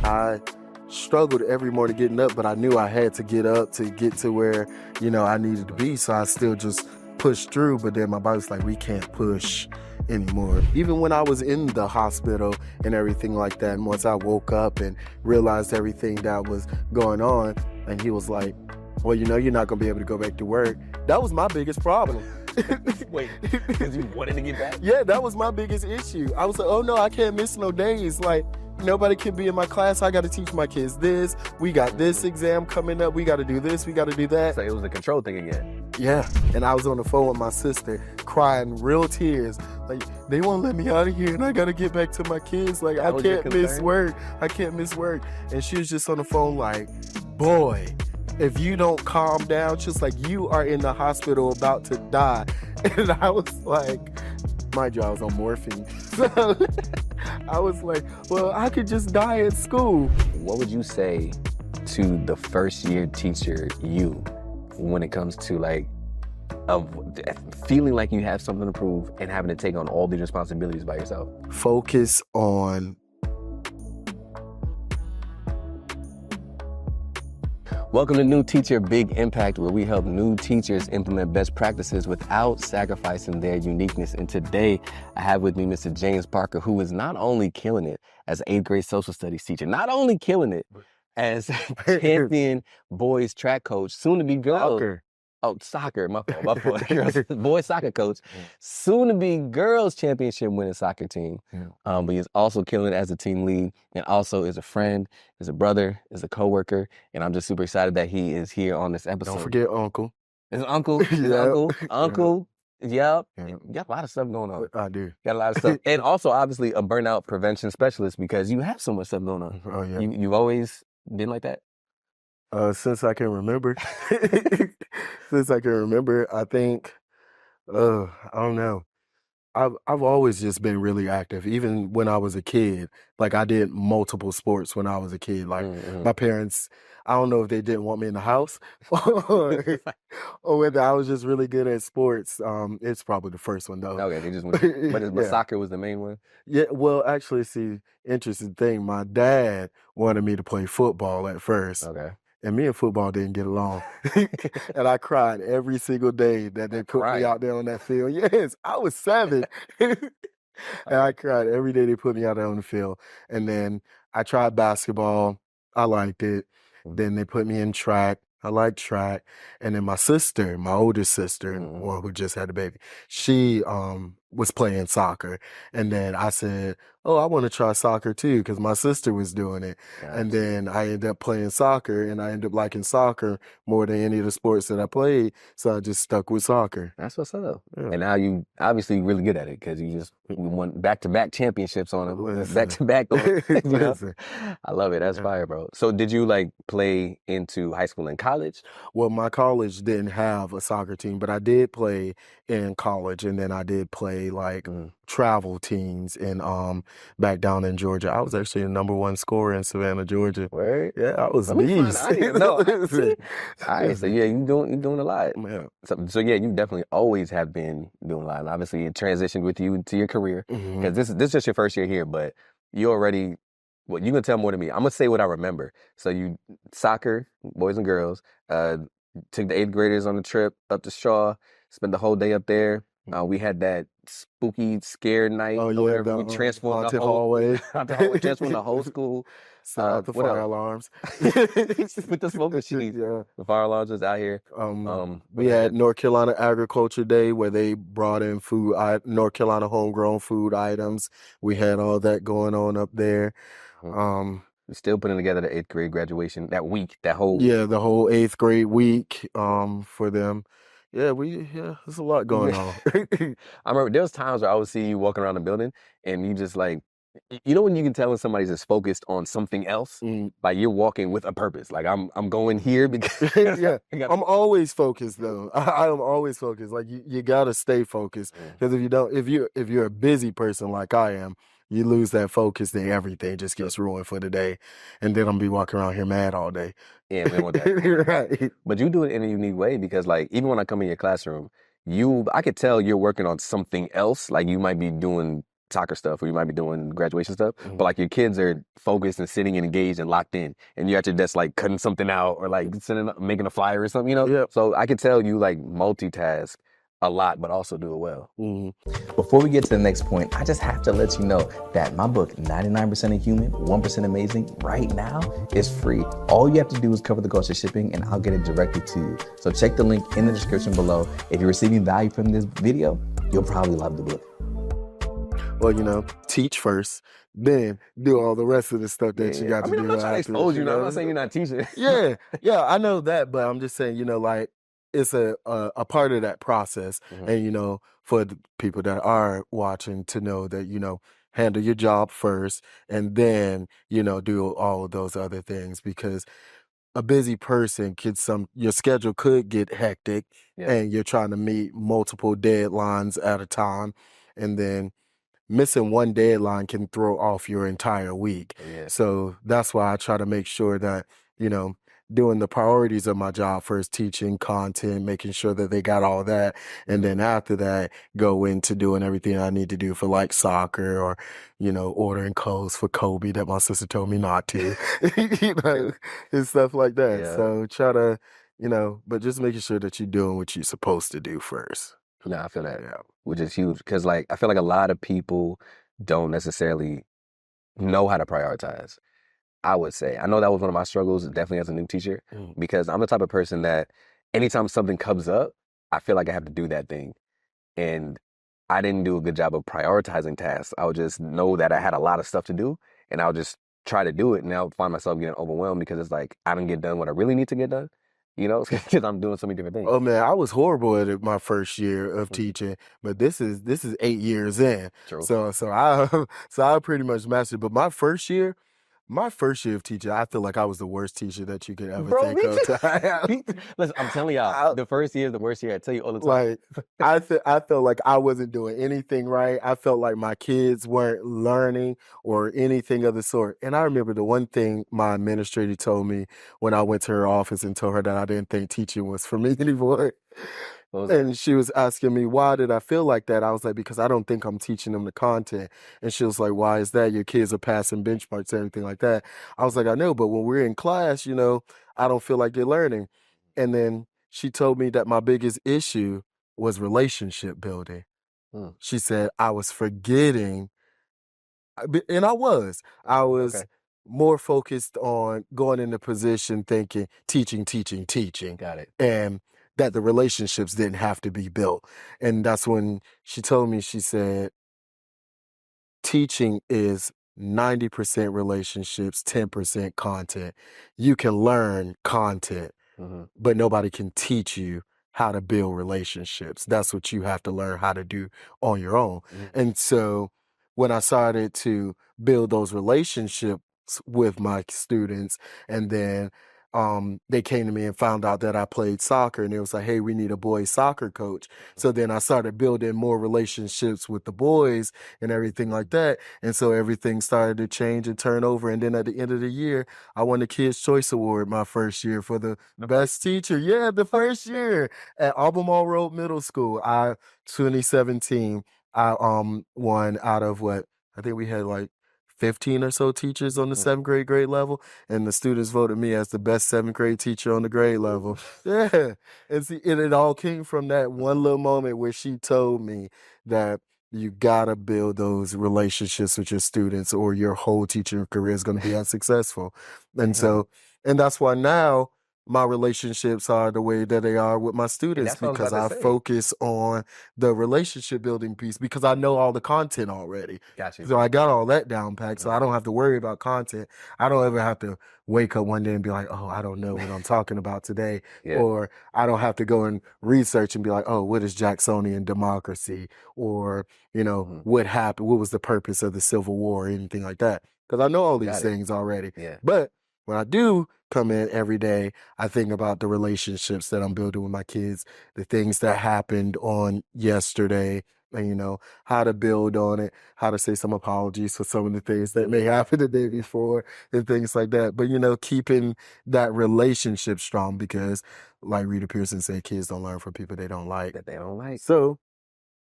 I struggled every morning getting up, but I knew I had to get up to get to where, I needed to be. So I still just pushed through, but then my body's like, we can't push anymore. Even when I was in the hospital and everything like that, and once I woke up and realized everything that was going on, and he was like, well, you're not gonna be able to go back to work. That was my biggest problem. Wait, because you wanted to get back? Yeah, that was my biggest issue. I was like, oh no, I can't miss no days. Like, nobody can be in my class. I got to teach my kids this. We got this exam coming up. We got to do this. We got to do that. So it was a control thing again. Yeah. And I was on the phone with my sister crying real tears. Like, they won't let me out of here and I got to get back to my kids. Like, I can't miss work. I can't miss work. And she was just on the phone like, boy, if you don't calm down, just like you are in the hospital about to die. And I was like, mind you, I was on morphine. So I was like, well, I could just die at school. What would you say to the first year teacher you when it comes to like feeling like you have something to prove and having to take on all these responsibilities by yourself? Focus on. Welcome to New Teacher Big Impact, where we help new teachers implement best practices without sacrificing their uniqueness. And today I have with me Mr. James Parker, who is not only killing it as an 8th grade social studies teacher, not only killing it as champion boys track coach, soon to be girls. Soccer, my fault. Boys soccer coach, soon to be girls championship winning soccer team. But he's also killing it as a team lead, and also is a friend, is a brother, is a coworker, and I'm just super excited that he is here on this episode. Don't forget Uncle. It's Uncle, Uncle. Yep. You got a lot of stuff going on. I do. Got a lot of stuff. And also, obviously, a burnout prevention specialist because you have so much stuff going on. Oh, yeah. You've always been like that? Since I can remember. I think, I don't know. I've always just been really active, even when I was a kid. Like, I did multiple sports when I was a kid. Like, my parents, I don't know if they didn't want me in the house or whether I was just really good at sports. It's probably the first one, though. Okay, they just went. But soccer was the main one? Yeah, well, actually, see, interesting thing, my dad wanted me to play football at first. Okay. And me and football didn't get along. And I cried every single day that they put me out there on that field. Yes, I was 7. And I cried every day they put me out there on the field. And then I tried basketball. I liked it. Then they put me in track. I liked track. And then my sister, my older sister, one who just had a baby, she was playing soccer. And then I said, oh, I want to try soccer too, because my sister was doing it. Gotcha. And then I ended up playing soccer, and I ended up liking soccer more than any of the sports that I played. So I just stuck with soccer. That's what's up. Yeah. And now you obviously really good at it because you won back-to-back championships on it. Back-to-back. I love it. That's fire, bro. So did you like play into high school and college? Well, my college didn't have a soccer team, but I did play in college, and then I did play like travel teams in back down in Georgia. I was actually the #1 scorer in Savannah, Georgia. Word? Yeah, I was beast. All right, so yeah, you're doing a lot. Yeah. So yeah, you definitely always have been doing a lot. And obviously it transitioned with you to your career. Because this is just your first year here, but you already, well, you can tell more than me. I'm gonna say what I remember. So you soccer, boys and girls, took the 8th graders on the trip up to Shaw, spent the whole day up there. We had that spooky, scared night. Oh, yeah. Whatever. We transformed the hallway. Transformed the whole school. The fire alarms. With the smoke machines. Yeah. The fire alarms was out here. We had North Carolina Agriculture Day where they brought in food, North Carolina homegrown food items. We had all that going on up there. Still putting together the 8th grade graduation that week, the whole 8th grade week for them. Yeah, there's a lot going on. I remember there was times where I would see you walking around the building and you just like, you know when you can tell when somebody's just focused on something else? Like you're walking with a purpose. Like I'm going here because I'm always focused though. I am always focused. Like you gotta stay focused. Because if you don't, if you're a busy person like I am, you lose that focus, then everything just gets ruined for the day. And then I'm gonna be walking around here mad all day. Yeah, man, with that. Right. But you do it in a unique way because like even when I come in your classroom, I could tell you're working on something else. Like you might be doing soccer stuff or you might be doing graduation stuff, Mm-hmm. but like your kids are focused and sitting and engaged and locked in, and you're at your desk like cutting something out or like making a flyer or something, you know? Yep. So I could tell you like multitask a lot, but also do it well. Mm-hmm. Before we get to the next point, I just have to let you know that my book, 99% of Human, 1% Amazing, right now is free. All you have to do is cover the cost of shipping and I'll get it directly to you. So check the link in the description below. If you're receiving value from this video, you'll probably love the book. Well, you know, teach first, then do all the rest of the stuff that you got to do. I'm not trying to expose you, I'm not saying you're not teaching. Yeah, I know that, but I'm just saying, you know, like it's a part of that process, and you know, for the people that are watching to know that, you know, handle your job first, and then, you know, do all of those other things, because a busy person your schedule could get hectic, and you're trying to meet multiple deadlines at a time, and then missing one deadline can throw off your entire week. So that's why I try to make sure that, you know, doing the priorities of my job first, teaching content, making sure that they got all that. And then after that, go into doing everything I need to do for like soccer or, you know, ordering clothes for Kobe that my sister told me not to, you know, and stuff like that. Yeah. So try to, you know, but just making sure that you're doing what you're supposed to do first. No, I feel that, Yeah. which is huge because, like, I feel like a lot of people don't necessarily know how to prioritize. I would say I know that was one of my struggles, definitely as a new teacher, because I'm the type of person that anytime something comes up, I feel like I have to do that thing, and I didn't do a good job of prioritizing tasks. I would just know that I had a lot of stuff to do, and I'll just try to do it, and I'll find myself getting overwhelmed because it's like I don't get done what I really need to get done, you know, because I'm doing so many different things. Oh man, I was horrible at it my first year of teaching, but this is 8 years in. True. So I so I pretty much mastered. But my first year of teaching, I feel like I was the worst teacher that you could ever think of to have. Listen, I'm telling y'all, the first year is the worst year. I tell you all the time. Like I felt like I wasn't doing anything right. I felt like my kids weren't learning or anything of the sort. And I remember the one thing my administrator told me when I went to her office and told her that I didn't think teaching was for me anymore. And she was asking me, why did I feel like that? I was like, because I don't think I'm teaching them the content. And she was like, why is that? Your kids are passing benchmarks and everything like that. I was like, I know, but when we're in class, you know, I don't feel like they're learning. And then she told me that my biggest issue was relationship building. She said I was forgetting, and I was Okay. more focused on going into position thinking, teaching. Got it. And that the relationships didn't have to be built. And that's when she told me, she said, teaching is 90% relationships, 10% content. You can learn content, but nobody can teach you how to build relationships. That's what you have to learn how to do on your own. And so when I started to build those relationships with my students, and then they came to me and found out that I played soccer, and it was like, hey, we need a boys soccer coach. So then I started building more relationships with the boys and everything like that. And so everything started to change and turn over. And then at the end of the year, I won the Kids' Choice Award my first year for the best teacher. Yeah, the first year at Albemarle Road Middle School. 2017, I won out of what I think we had like 15 or so teachers on the 7th grade level, and the students voted me as the best 7th grade teacher on the grade level. Yeah. And see, it all came from that one little moment where she told me that you gotta build those relationships with your students or your whole teaching career is gonna be unsuccessful. And so, and that's why now my relationships are the way that they are with my students, that's what I was because about I to say. focus on the relationship building piece because I know all the content already. Got you. So I got all that down packed. So I don't have to worry about content. I don't ever have to wake up one day and be like, oh, I don't know what I'm talking about today. Or I don't have to go and research and be like, oh, what is Jacksonian democracy? Or, you know, what happened? What was the purpose of the Civil War or anything like that? Because I know all these things already. But when I do come in every day, I think about the relationships that I'm building with my kids, the things that happened on yesterday, and, you know, how to build on it, how to say some apologies for some of the things that may happen the day before and things like that. But, you know, keeping that relationship strong because, like Rita Pearson said, kids don't learn from people they don't like. That they don't like. So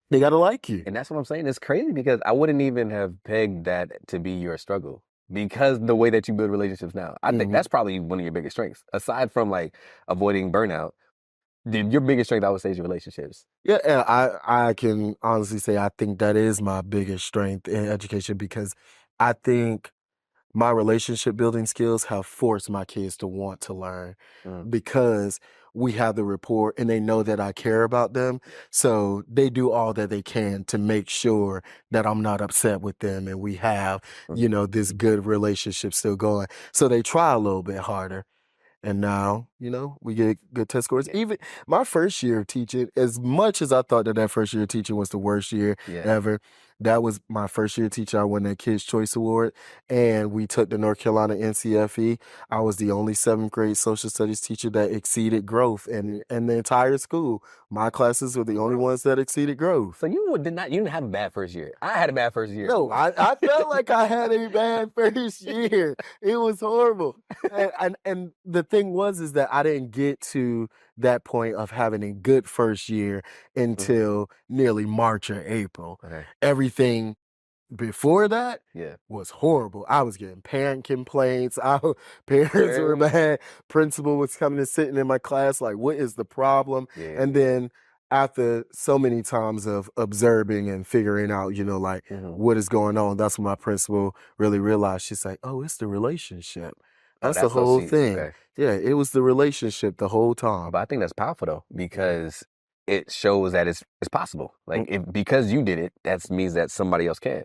They gotta like you. And that's what I'm saying. It's crazy because I wouldn't even have pegged that to be your struggle because the way that you build relationships now. I think Mhm. that's probably one of your biggest strengths. Aside from like avoiding burnout, your biggest strength I would say is your relationships. Yeah, and I can honestly say I think that is my biggest strength in education because I think my relationship building skills have forced my kids to want to learn Mm, because we have the rapport and they know that I care about them. So they do all that they can to make sure that I'm not upset with them and we have, mm, this good relationship still going. So they try a little bit harder. And now, we get good test scores. Even my first year of teaching, as much as I thought that first year of teaching was the worst year yeah. ever, that was my first year of teaching. I won that Kids' Choice Award, and we took the North Carolina NCFE. I was the only seventh grade social studies teacher that exceeded growth in the entire school. My classes were the only ones that exceeded growth. So you didn't have a bad first year. I had a bad first year. No, I felt like I had a bad first year. It was horrible. And the thing was is that I didn't get to that point of having a good first year Mm, until nearly March or April. okay. Everything before that Yeah. was horrible. I was getting parent complaints. Parents were Really? mad. Principal was coming and sitting in my class like, what is the problem? Yeah. And then after so many times of observing and figuring out, like Hmm. what is going on, that's when my principal really realized. She's like, oh, it's the relationship. Oh, That's the that's so whole sweet. thing. Okay. Yeah, it was the relationship the whole time. But I think that's powerful though, Mhm. because it shows that it's possible. Like Mm. if because you did it, that means that somebody else can.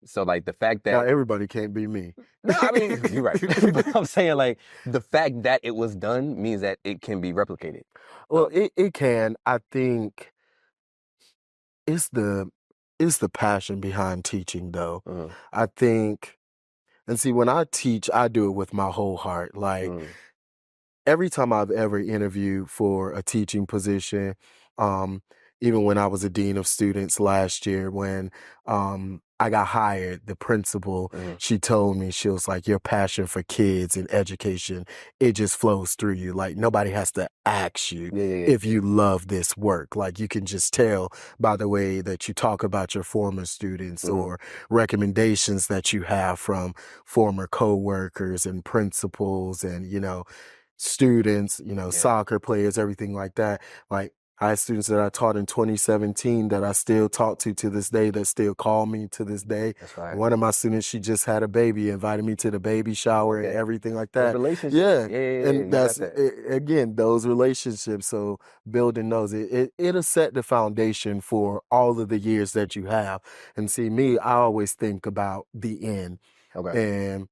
So like the fact Now that everybody can't be me. no, I mean you're right. But I'm saying like the fact that it was done means that it can be replicated. Well, So it can. I think it's the passion behind teaching though. mm, I think and see when I teach, I do it with my whole heart. Like mm, every time I've ever interviewed for a teaching position, um, even when I was a dean of students last year, when I got hired, the principal, mm. she told me, she was like, your passion for kids and education, it just flows through you. Like nobody has to ask you Yeah, yeah, yeah. if you love this work. Like you can just tell by the way that you talk about your former students Hmm. or recommendations that you have from former coworkers and principals and, students, Yeah, soccer players, everything like that. Like I had students that I taught in 2017 that I still talk to this day that still call me to this day. that's right. One of my students, she just had a baby, invited me to the baby shower and Okay. everything like Those that. relationships. Yeah. Yeah, yeah, yeah. And You got that's that. again, those relationships. So building those, it'll set the foundation for all of the years that you have. And see, me, I always think about the end. Okay. And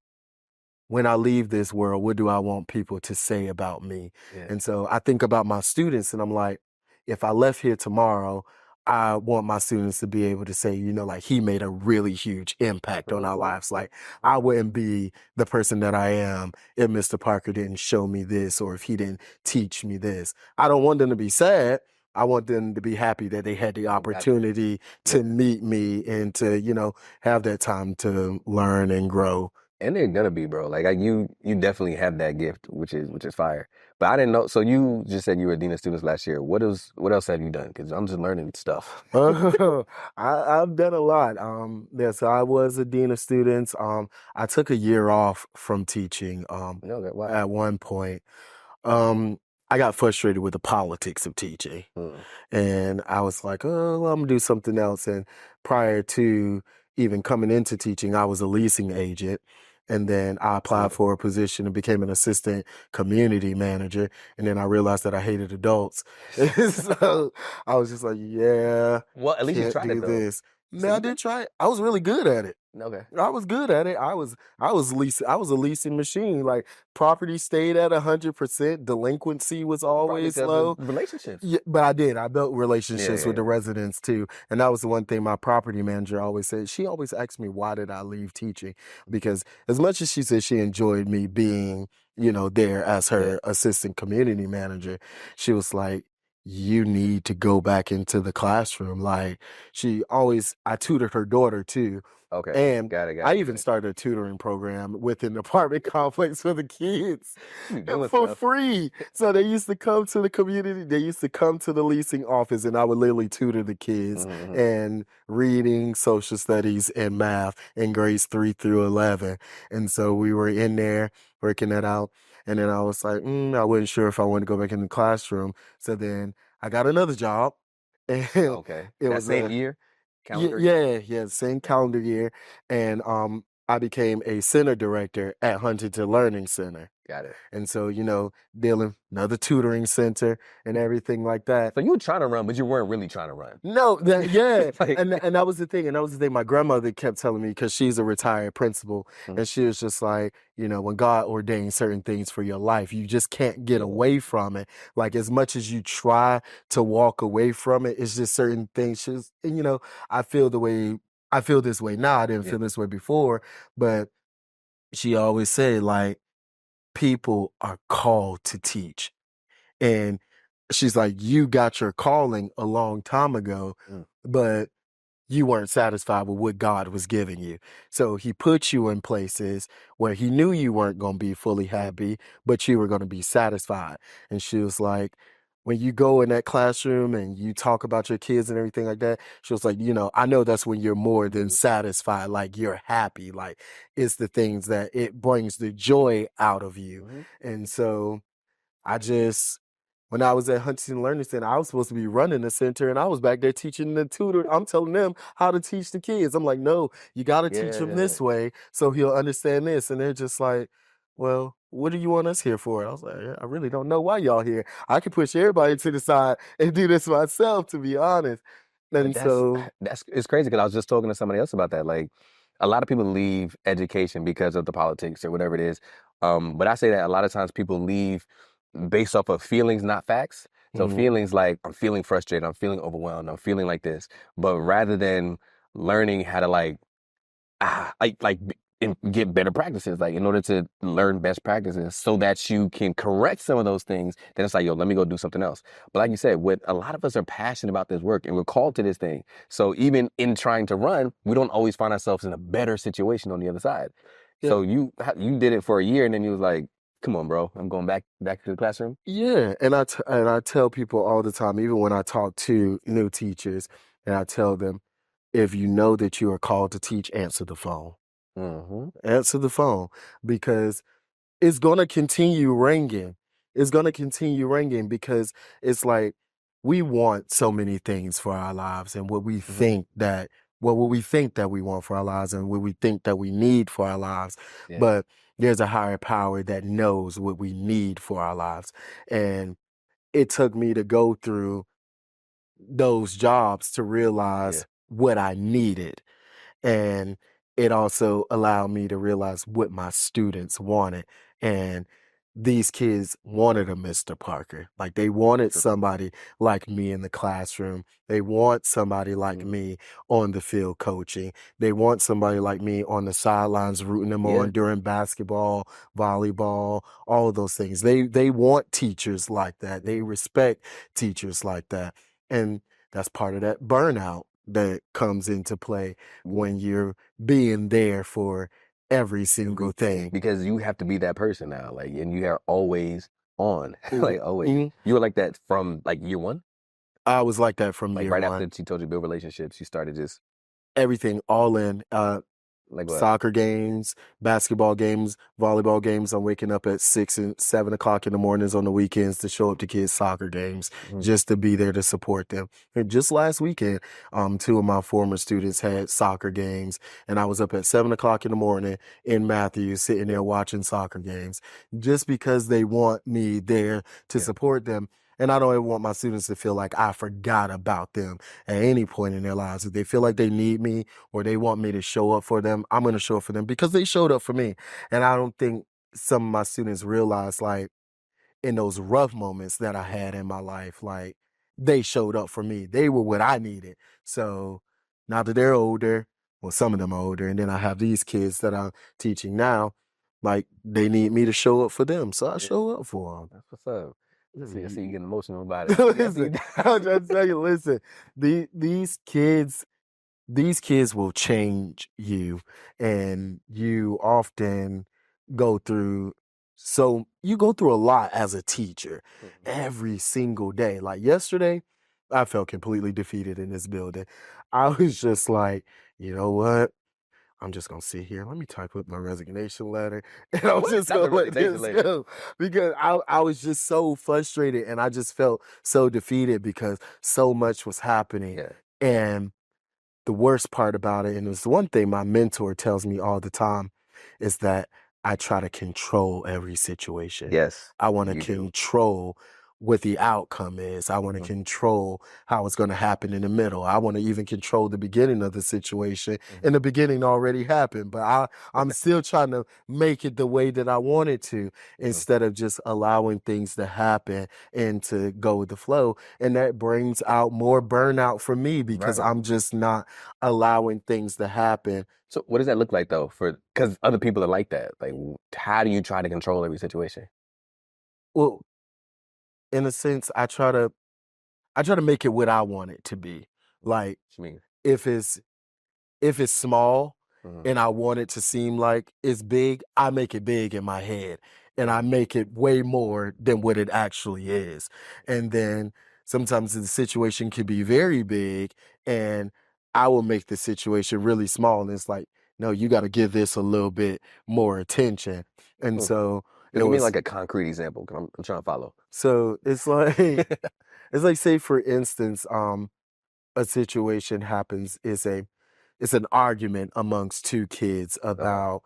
when I leave this world, what do I want people to say about me? Yeah. And so I think about my students and I'm like, if I left here tomorrow, I want my students to be able to say, like he made a really huge impact on our lives. Like I wouldn't be the person that I am if Mr. Parker didn't show me this or if he didn't teach me this. I don't want them to be sad. I want them to be happy that they had the Got that. opportunity Yeah. to meet me and to, have that time to learn and grow. And they're gonna be, bro. Like you definitely have that gift, which is fire. But I didn't know. So you just said you were dean of students last year. What else have you done? Because I'm just learning stuff. Oh, I've done a lot. Yeah, so I was a dean of students. I took a year off from teaching. No, that why? At one point, um, I got frustrated with the politics of teaching. Mm, And I was like, oh, well, I'm gonna do something else. And prior to even coming into teaching, I was a leasing agent. And then I applied for a position and became an assistant community manager. And then I realized that I hated adults. So I was just like, yeah, well, at least you can't tried it do though. this. So No, I you got did try it. I was really good at it. okay. I was good at it. I was a leasing machine. Like property stayed at 100%. Delinquency was Probably always because of low. relationships. Yeah, but I did. I built Yeah, relationships yeah, with the yeah. residents too. And that was the one thing my property manager always said. She always asked me, why did I leave teaching? Because as much as she said she enjoyed me being, there as Yeah. her assistant community manager, she was like, you need to go back into the classroom. Like I tutored her daughter too. Okay. And Got it. Got I it. even Got it. started a tutoring program within the apartment complex for the kids You doing for stuff. free. So they used to come to the community, they used to come to the leasing office, and I would literally tutor the kids Mm-hmm. and reading, social studies, and math in grades 3 through 11. And so we were in there working that out. And then I was like, I wasn't sure if I wanted to go back in the classroom. So then I got another job. And Okay. it That was same a year, yeah, calendar year. yeah, same calendar year. And I became a center director at Huntington Learning Center. Got it. And so, dealing another tutoring center and everything like that. So you were trying to run, but you weren't really trying to run. No, yeah, Like, and that was the thing, and that was the thing. My grandmother kept telling me because she's a retired principal, Mhm. and she was just like, when God ordains certain things for your life, you just can't get Yeah. away from it. Like as much as you try to walk away from it, it's just certain things. And I feel I feel this way now. I didn't Yeah. feel this way before, but she always said like people are called to teach. And she's like, you got your calling a long time ago, Mm. but you weren't satisfied with what God was giving you. So he put you in places where he knew you weren't going to be fully happy, but you were going to be satisfied. And she was like, when you go in that classroom and you talk about your kids and everything like that, she was like, I know that's when you're more than satisfied. Like you're happy. Like it's the things that it brings the joy out of you. Mhm. And so I just, when I was at Huntington Learning Center, I was supposed to be running the center and I was back there teaching the tutor. I'm telling them how to teach the kids. I'm like, no, you got to teach him Yeah. this way so he'll understand this. And they're just like, well, what do you want us here for? I was like, I really don't know why y'all here. I could push everybody to the side and do this myself, to be honest. But And so, that's it's crazy because I was just talking to somebody else about that. Like a lot of people leave education because of the politics or whatever it is. But I say that a lot of times people leave based off of feelings, not facts. So mhm, feelings like I'm feeling frustrated, I'm feeling overwhelmed, I'm feeling like this. But rather than learning how to and get better practices, like in order to learn best practices so that you can correct some of those things, then it's like, yo, let me go do something else. But like you said, what a lot of us are passionate about this work and we're called to this thing. So even in trying to run, we don't always find ourselves in a better situation on the other side. yeah, So you did it for a year and then you was like, come on, bro, I'm going back to the classroom. yeah. And I tell people all the time, even when I talk to new teachers, and I tell them, if you know that you are called to teach, answer the phone. Mm-hmm. Answer the phone because it's going to continue ringing. It's going to continue ringing because it's like we want so many things for our lives and Mm-hmm. what we think that we want for our lives and what we think that we need for our lives. Yeah. But there's a higher power that knows what we need for our lives. And it took me to go through those jobs to Yeah. realize what I needed. And it also allowed me to realize what my students wanted. And these kids wanted a Mr. Parker. Like they wanted True. somebody like me in the classroom. They want somebody like Mhm. me on the field coaching. They want somebody like me on the sidelines rooting them Yeah. on during basketball, volleyball, all of those things. They want teachers like that. They respect teachers like that. And that's part of that burnout that comes into play Yeah. when you're being there for every single Everything thing. because you have to be that person now, like, and you are always on, Mhm, like always. mhm. You were like that from like year one, I was like that from like year right one. after she told you to build relationships, you started just Everything all in. like what? Soccer games, basketball games, volleyball games. I'm waking up at 6 and 7 o'clock in the mornings on the weekends to show up to kids' soccer games, Mhm. just to be there to support them. And just last weekend, two of my former students had soccer games, and I was up at 7 o'clock in the morning in Matthews, sitting Yeah, there watching soccer games, just because they want me there to yeah, support them. And I don't ever want my students to feel like I forgot about them at any point in their lives. If they feel like they need me or they want me to show up for them, I'm going to show up for them because they showed up for me. And I don't think some of my students realize, like, in those rough moments that I had in my life, like, they showed up for me. They were what I needed. So now that they're older, well, some of them are older, and then I have these kids that I'm teaching now, like, they need me to show up for them. So I yeah. show up for That's what's up. I see you them. getting emotional about it. I see Listen, you. I'm trying to tell you, listen, these kids these kids will change you, and you often go through you go through a lot as a teacher every single day. Like yesterday, I felt completely defeated in this building. I was just like, you know what? I'm just gonna sit here. Let me type up my resignation letter, and I'm What? just Not the gonna let resignation this letter. go because I was just so frustrated, and I just felt so defeated because so much was happening. Yeah. And the worst part about it, and it's one thing my mentor tells me all the time, is that I try to control every situation. Yes, I want to you do. control what the outcome is. I want to Mhm. control how it's going to happen in the middle. I want to even control the beginning of the situation. Mhm. And the beginning already happened, but I'm still trying to make it the way that I want it to, Mhm. instead of just allowing things to happen and to go with the flow. And that brings out more burnout for me because Right. I'm just not allowing things to happen. So what does that look like though? Because other people are like that. Like, how do you try to control every situation? Well, in a sense, I try to make it what I want it to be. Like What you mean? if it's small Mhm. and I want it to seem like it's big, I make it big in my head and I Mhm. make it way more than what it actually is. And then sometimes the situation could be very big and I will make the situation really small. And it's like, no, you got to give this a little bit more attention. And Hmm. so it Just give me was, like a concrete example, 'cause I'm trying to follow. so it's like, it's like, say for instance, a situation happens is it's an argument amongst two kids Okay. about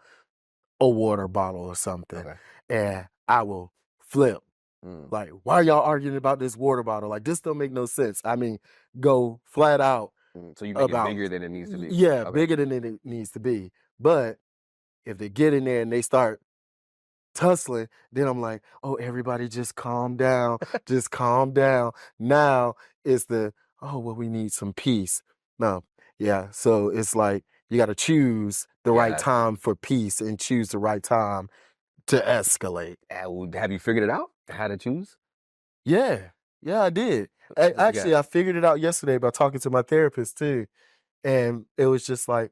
a water bottle or something, Okay. and I will flip Mm. like, why are y'all arguing about this water bottle? Like, this don't make no sense. I mean, go flat out Mm. So you make it about, bigger than it needs to be. yeah, Okay. bigger than it needs to be. But if they get in there and they start tussling, then I'm like, oh, everybody just calm down, just calm down. Now it's oh, well, we need some peace. No, yeah. So it's like you got to choose the right Got you. time for peace and choose the right time to escalate. Have you figured it out? How to choose? Yeah, yeah, I did. What you got? Actually, I figured it out yesterday by talking to my therapist too. And it was just like,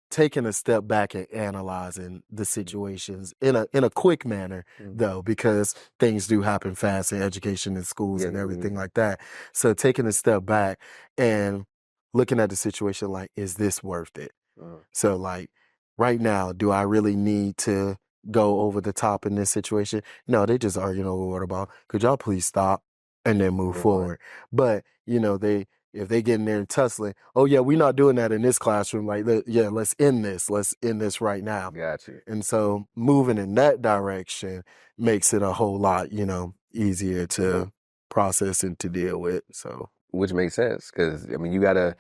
taking a step back and analyzing the Mm. situations in a quick manner, Mm. though, because things do happen fast in education and schools Yeah. and everything like that. So taking a step back and looking at the situation like, is this worth it? Uh, So like right now, do I really need to go over the top in this situation? No, they just arguing over water ball. Could y'all please stop and then move move on. forward? But they if they get in there and tussling, oh yeah, we're not doing that in this classroom. Like, yeah, let's end this. Let's end this right now. Got you. And so moving in that direction makes it a whole lot, easier to process and to deal with. So, Which makes sense because I mean you gotta,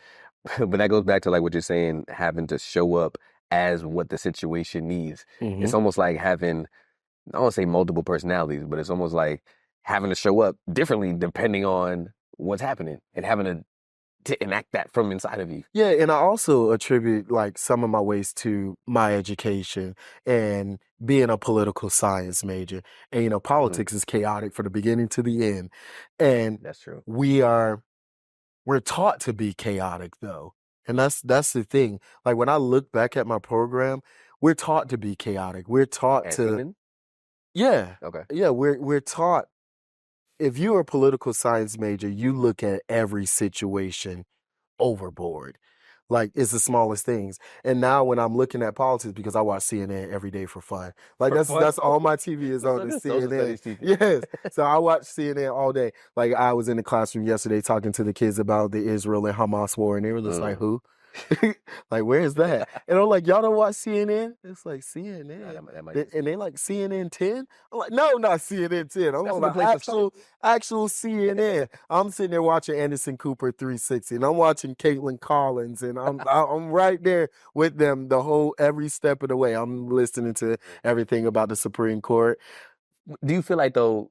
but that goes back to like what you're saying, having to show up as what the situation needs. mhm. It's almost like having, I don't want to say multiple personalities, but it's almost like having to show up differently depending on what's happening and having to enact that from inside of you. Yeah, and I also attribute like some of my ways to my education and being a political science major. And Mhm. politics is chaotic from the beginning to the end. And That's true. we are we're taught to be chaotic though. And that's the thing. Like when I look back at my program, we're taught to be chaotic. We're taught As to, human? yeah. Okay. Yeah, we're taught, if you're a political science major, you look at every situation overboard. Like it's the smallest things. And now when I'm looking at politics, because I watch CNN every day for fun. Like For fun. that's all my TV is That's on like is a social CNN. studies teacher. Yes. So I watch CNN all day. Like I was in the classroom yesterday talking to the kids about the Israel and Hamas war, and they were just like, Mm. who? Like, where is that? And I'm like, y'all don't watch CNN? It's like Nah, CNN. that might just And be. they like CNN 10? I'm like, no, not CNN 10. I'm That's on a good the place to start. actual CNN. I'm sitting there watching Anderson Cooper 360, and I'm watching Caitlin Collins, and I'm right there with them every step of the way. I'm listening to everything about the Supreme Court. Do you feel like though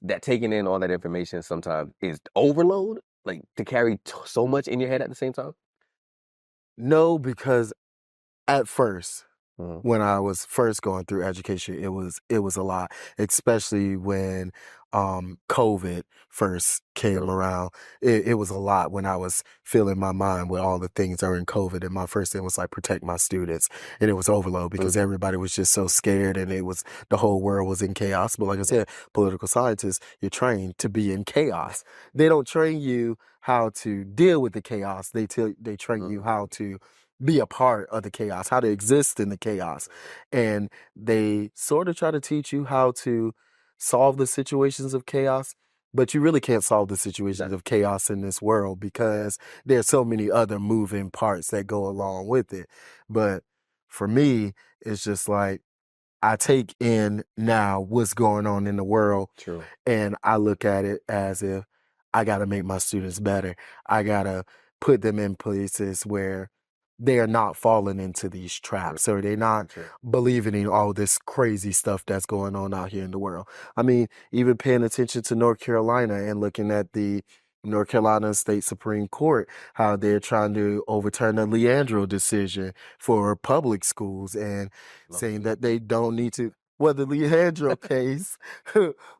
that taking in all that information sometimes is overload, like to carry so much in your head at the same time? No, because at first, When I was first going through education, it was a lot, especially when COVID first came True. around. It was a lot when I was filling my mind with all the things during COVID. And my first thing was like protect my students. And it was overload because Mhm. everybody was just so scared and it was the whole world was in chaos. But like I said, political scientists, you're trained to be in chaos. They don't train you how to deal with the chaos. They train you how to be a part of the chaos, how to exist in the chaos. And they sort of try to teach you how to solve the situations of chaos, but you really can't solve the situations of chaos in this world because there's so many other moving parts that go along with it. But for me, it's just like I take in now what's going on in the world True. and I look at it as if I got to make my students better. I got to put them in places where they are not falling into these True. traps or they're not True. believing in all this crazy stuff that's going on out here in the world. I mean, even paying attention to North Carolina and looking at the North Carolina State Supreme Court, how they're trying to overturn the Leandro decision for public schools and saying that they don't need to. Well, the Leandro case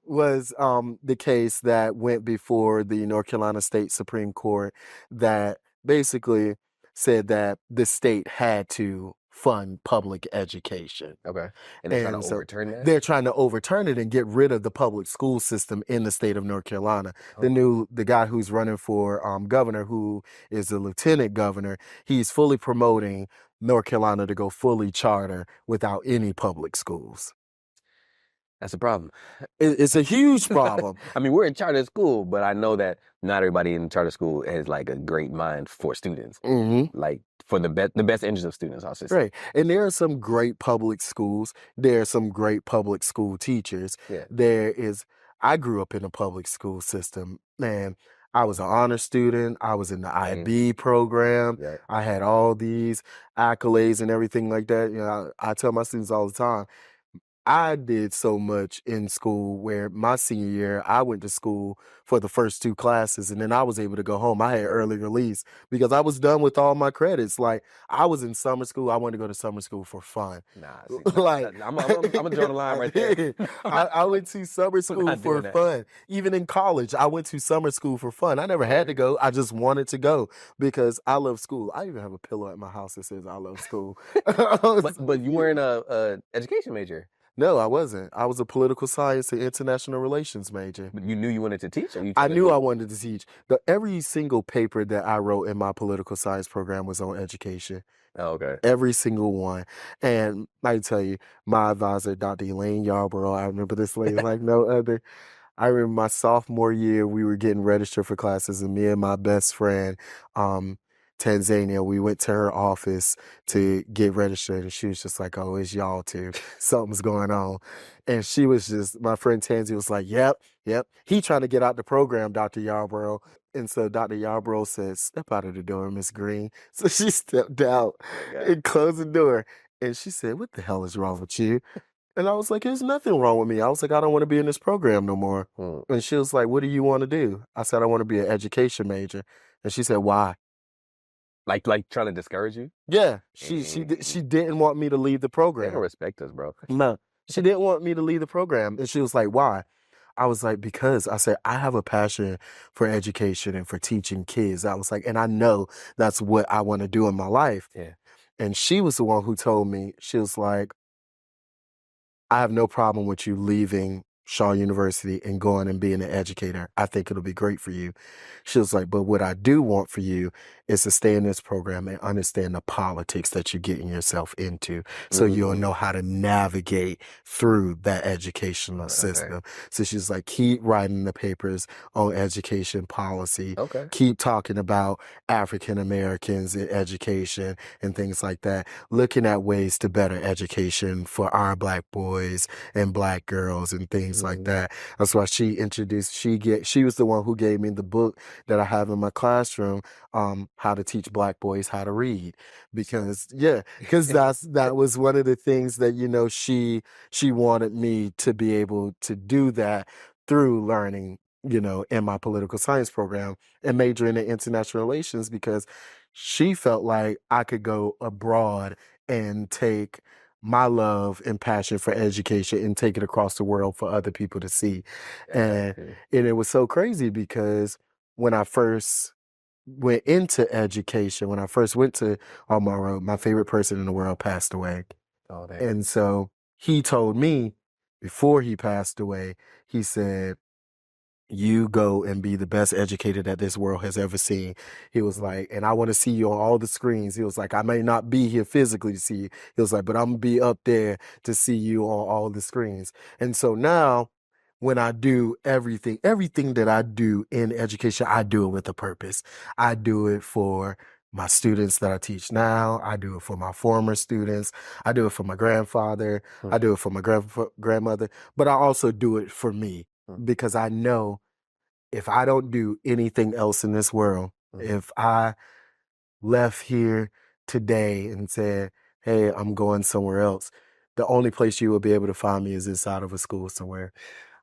was the case that went before the North Carolina State Supreme Court that basically said that the state had to fund public education. Okay. And they're trying to And so overturn that? they're trying to overturn it and get rid of the public school system in the state of North Carolina. Oh. The guy who's running for governor, who is the lieutenant governor, he's fully promoting North Carolina to go fully charter without any public schools. That's a problem. It's a huge problem. I mean, we're in charter school, but I know that not everybody in charter school has like a great mind for students, like for the best interest of students, I'll just say. Right. And there are some great public schools. There are some great public school teachers. Yeah. I grew up in a public school system. Man, I was an honor student. I was in the IB program. Yeah. I had all these accolades and everything like that. You know, I tell my students all the time, I did so much in school where my senior year, I went to school for the first two classes and then I was able to go home. I had early release because I was done with all my credits. Like I was in summer school. I wanted to go to summer school for fun. Nah, see, Like I'm gonna draw the line right there. I went to summer school not for doing that. fun. Even in college, I went to summer school for fun. I never had to go. I just wanted to go because I love school. I even have a pillow at my house that says I love school. But you weren't a education major. No, I wasn't. I was a political science and international relations major. But you knew you wanted to teach, or you I tried to knew do I it? wanted to teach. Every single paper that I wrote in my political science program was on education. Oh, okay. Every single one. And I tell you, my advisor, Dr. Elaine Yarborough, I remember this lady like no other. I remember my sophomore year, we were getting registered for classes, and me and my best friend, Tanzania, we went to her office to get registered, and she was just like, "Oh, it's y'all too. Something's going on." And she was just, my friend Tansy was like, "Yep, yep." He trying to get out the program, Dr. Yarborough. And so Dr. Yarborough said, "Step out of the door, Miss Green." So she stepped out and closed the door. And she said, "What the hell is wrong with you?" And I was like, "There's nothing wrong with me." I was like, "I don't want to be in this program no more." And she was like, "What do you want to do?" I said, "I want to be an education major." And she said, "Why?" Like trying to discourage you? Yeah, she didn't want me to leave the They program. don't respect us, bro. No, she didn't want me to leave the program. And she was like, "Why?" I was like, "Because," I said, "I have a passion for education and for teaching kids." I was like, "And I know that's what I want to do in my life." Yeah. And she was the one who told me, she was like, "I have no problem with you leaving Shaw University and going and being an educator. I think it'll be great for you." She was like, "But what I do want for you is to stay in this program and understand the politics that you're getting yourself into so you'll know how to navigate through that educational system." So she's like, "Keep writing the papers on education policy. Okay. Keep talking about African Americans in education and things like that. Looking at ways to better education for our Black boys and Black girls and things like that." That's why she was the one who gave me the book that I have in my classroom, How to Teach Black Boys How to Read. Because that was one of the things that, she wanted me to be able to do that through learning, in my political science program and majoring in international relations because she felt like I could go abroad and take my love and passion for education and take it across the world for other people to see. And Gotcha. and it was so crazy because when I first went into education, when I first went to Almaro, my favorite person in the world passed away. Oh, that. And so he told me before he passed away, he said, you go and be the best educator that this world has ever seen. He was like, and I want to see you on all the screens. He was like, I may not be here physically to see you. He was like, but I'm gonna be up there to see you on all the screens. And so now when I do everything that I do in education, I do it with a purpose. I do it for my students that I teach now. I do it for my former students. I do it for my grandfather. Hmm. I do it for my grandmother, but I also do it for me because I know if I don't do anything else in this world, if I left here today and said, hey, I'm going somewhere else, the only place you will be able to find me is inside of a school somewhere.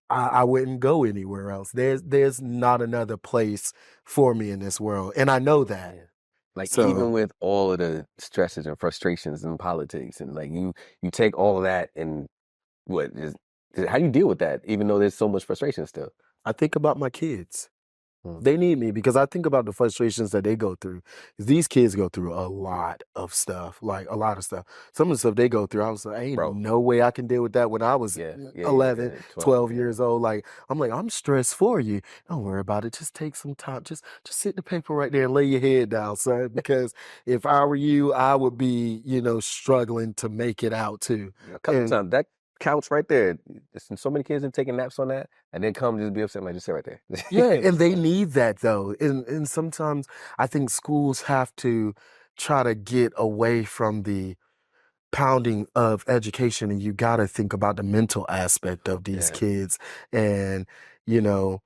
I wouldn't go anywhere else. There's not another place for me in this world. And I know that. Yeah. Like So even with all of the stresses and frustrations in politics, and like you take all of that and what is how do you deal with that, even though there's so much frustration still? I think about my kids. Hmm. They need me because I think about the frustrations that they go through. These kids go through a lot of stuff, like a lot of stuff. Some of the stuff they go through, I was like, ain't Bro. no way I can deal with that when I was Yeah, 11, 12, 12 yeah. years old. Like, I'm stressed for you. Don't worry about it. Just take some time. Just sit the paper right there and lay your head down, son. Because if I were you, I would be, struggling to make it out too. A couple And times that counts right there. There's so many kids have taking naps on that, and then come just be upset, like just sit right yeah, there. and they need that though. And sometimes I think schools have to try to get away from the pounding of education, and you got to think about the mental aspect of these Yeah. kids and you know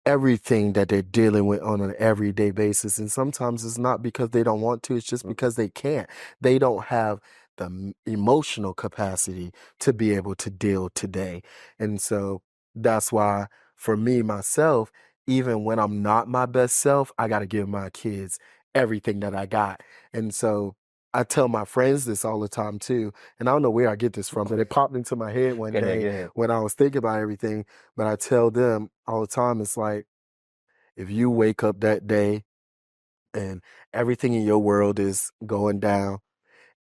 everything that they're dealing with on an everyday basis. And sometimes it's not because they don't want to, it's just because they can't. They don't have the emotional capacity to be able to deal today. And so that's why, for me, myself, even when I'm not my best self, I got to give my kids everything that I got. And so I tell my friends this all the time too. And I don't know where I get this from, but it popped into my head one Go ahead, day go ahead. when I was thinking about everything. But I tell them all the time, it's like, if you wake up that day and everything in your world is going down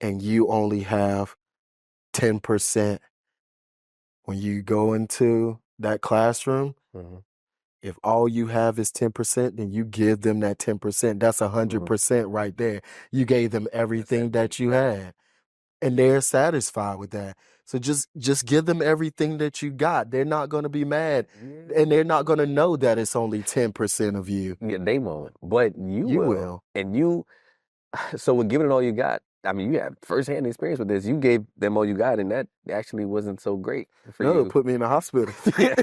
and you only have 10% when you go into that classroom, Mhm. if all you have is 10%, then you give them that 10%. That's 100% right there. You gave them everything that you had. And they're satisfied with that. So just give them everything that you got. They're not going to be mad, and they're not going to know that it's only 10% of you. Yeah, they won't, but you You will. will. And you, so with giving it all you got, I mean, you have firsthand experience with this. You gave them all you got, and that actually wasn't so great for No, it you. put me in the hospital. Yeah.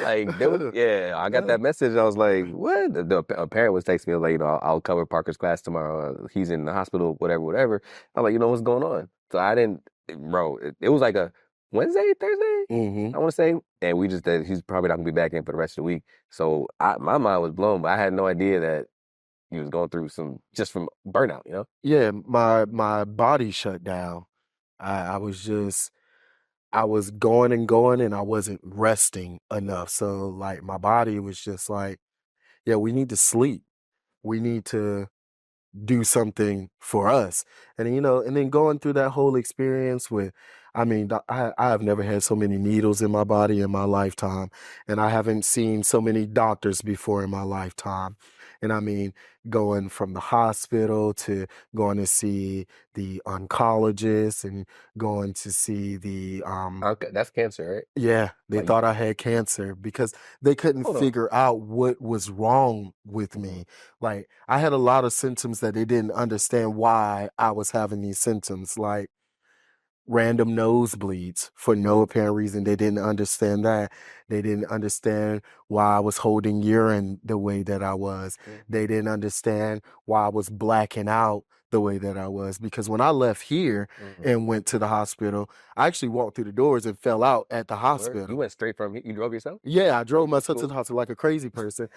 Like, they were, yeah, I got that message. I was like, what? A parent was texting me, like, I'll cover Parker's class tomorrow. He's in the hospital, whatever, whatever. I'm like, what's going on? So I didn't, bro, it was like a Wednesday, Thursday, Hmm. I want to say. And we just, that he's probably not going to be back in for the rest of the week. So my mind was blown, but I had no idea that he was going through just from burnout. Yeah, my body shut down. I was just I was going and going and I wasn't resting enough. So like my body was just like, yeah, we need to sleep. We need to do something for us. And and then going through that whole experience with, I mean, I have never had so many needles in my body in my lifetime, and I haven't seen so many doctors before in my lifetime. And I mean, going from the hospital to going to see the oncologist and going to see the Okay, that's cancer, right? yeah, they Like, thought I had cancer because they couldn't hold on. figure out what was wrong with Mhm. me. Like, I had a lot of symptoms that they didn't understand why I was having these symptoms, like random nosebleeds for no apparent reason. They didn't understand that. They didn't understand why I was holding urine the way that I was. Mhm. They didn't understand why I was blacking out the way that I was, because when I left here and went to the hospital, I actually walked through the doors and fell out at the Where you hospital. went straight from you drove yourself? Yeah, I drove myself to Cool. the hospital like a crazy person.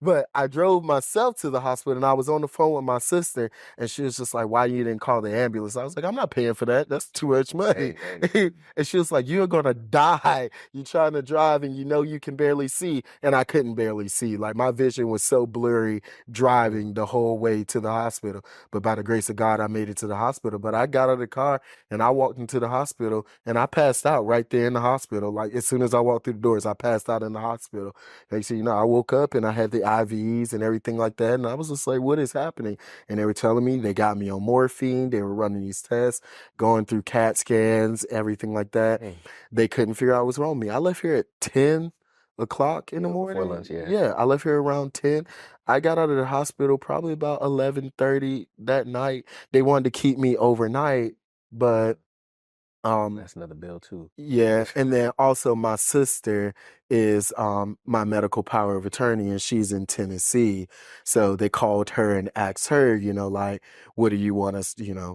But I drove myself to the hospital and I was on the phone with my sister and she was just like, "Why you didn't call the ambulance?" I was like, "I'm not paying for that. That's too much money." Hey. And she was like, "You're gonna die. You're trying to drive and you know you can barely see." And I couldn't barely see. Like my vision was so blurry driving the whole way to the hospital. But by the grace of God, I made it to the hospital. But I got out of the car and I walked into the hospital and I passed out right there in the hospital. Like as soon as I walked through the doors, I passed out in the hospital. Next thing you know, I woke up and I had the IVs and everything like that. And I was just like, what is happening? And they were telling me they got me on morphine. They were running these tests, going through CAT scans, everything like that. Hey. They couldn't figure out what's wrong with me. I left here at 10 o'clock in the Before morning. lunch, yeah. Yeah, I left here around 10. I got out of the hospital probably about 11:30 that night. They wanted to keep me overnight, but That's another bill too. yeah, and then also my sister is my medical power of attorney and she's in Tennessee. So they called her and asked her, like, what do you want us,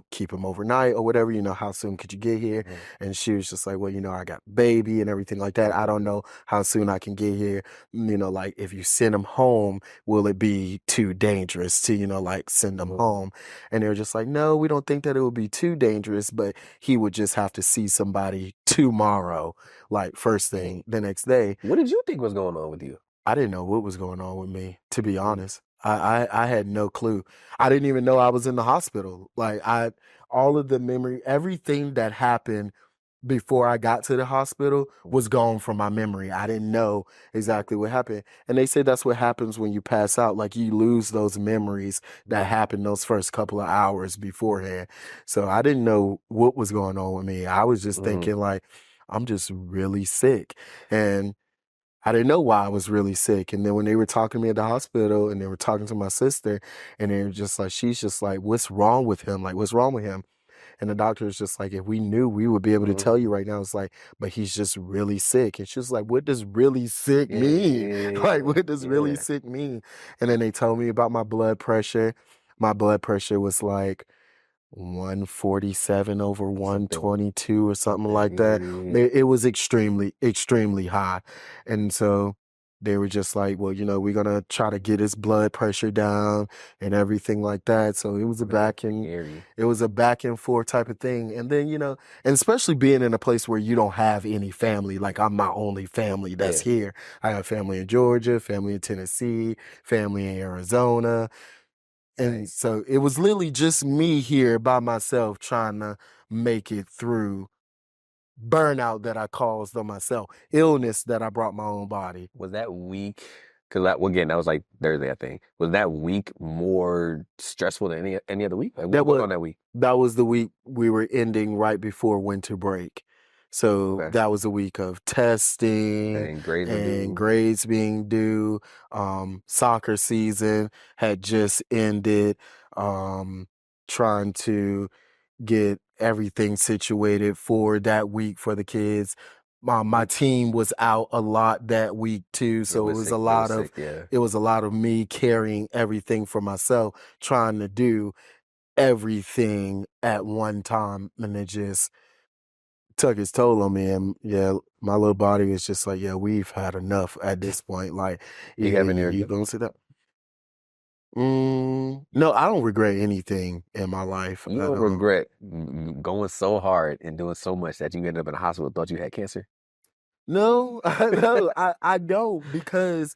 keep him overnight or whatever, how soon could you get here? And she was just like, well, I got a baby and everything like that. I don't know how soon I can get here. Like if you send him home, will it be too dangerous to, like send him home? And they were just like, no, we don't think that it would be too dangerous, but he would just have to see somebody tomorrow, like first thing the next day. What did you think was going on with you? I didn't know what was going on with me, to be honest. I had no clue. I didn't even know I was in the hospital. Like all of the memory, everything that happened before I got to the hospital was gone from my memory. I didn't know exactly what happened. And they say that's what happens when you pass out. Like you lose those memories that happened those first couple of hours beforehand. So I didn't know what was going on with me. I was just thinking like, I'm just really sick. And I didn't know why I was really sick. And then when they were talking to me at the hospital and they were talking to my sister and they were just like, she's just like, what's wrong with him? Like, what's wrong with him? And the doctor was just like, if we knew, we would be able to tell you right now. It's like, but he's just really sick. And she was like, what does really sick mean? Like, what does really sick mean? And then they told me about my blood pressure. My blood pressure was like 147 over 122 or something like that. It was extremely, extremely high. And so they were just like, well, we're going to try to get his blood pressure down and everything like that. So it was a back and forth type of thing. And then, and especially being in a place where you don't have any family, like I'm my only family that's here. I have family in Georgia, family in Tennessee, family in Arizona. And so it was literally just me here by myself trying to make it through burnout that I caused on myself, illness that I brought my own body. Was that week? Because that was like Thursday, I think. Was that week more stressful than any other week? Like, what was on that week? That was the week we were ending right before winter break. So that was a week of testing And grades being due. Soccer season had just ended. Trying to get everything situated for that week for the kids. My team was out a lot that week too, so it was a lot of me carrying everything for myself, trying to do everything at one time, and it just took its toll on me. And yeah, my little body was just like, yeah, we've had enough at this point. Like, you have any you gonna sit down? No, I don't regret anything in my life. You don't regret going so hard and doing so much that you ended up in the hospital, thought you had cancer? No, I don't because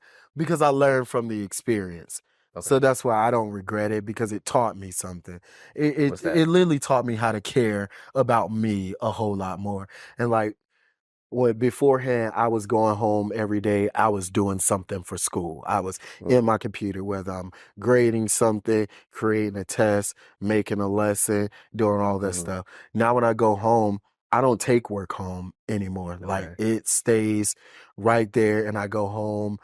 I learned from the experience. So that's why I don't regret it, because it taught me something. It literally taught me how to care about me a whole lot more. And like when beforehand I was going home every day, I was doing something for school. I was in my computer, whether I'm grading something, creating a test, making a lesson, doing all that stuff. Now when I go home, I don't take work home anymore. Like it stays right there and I go home,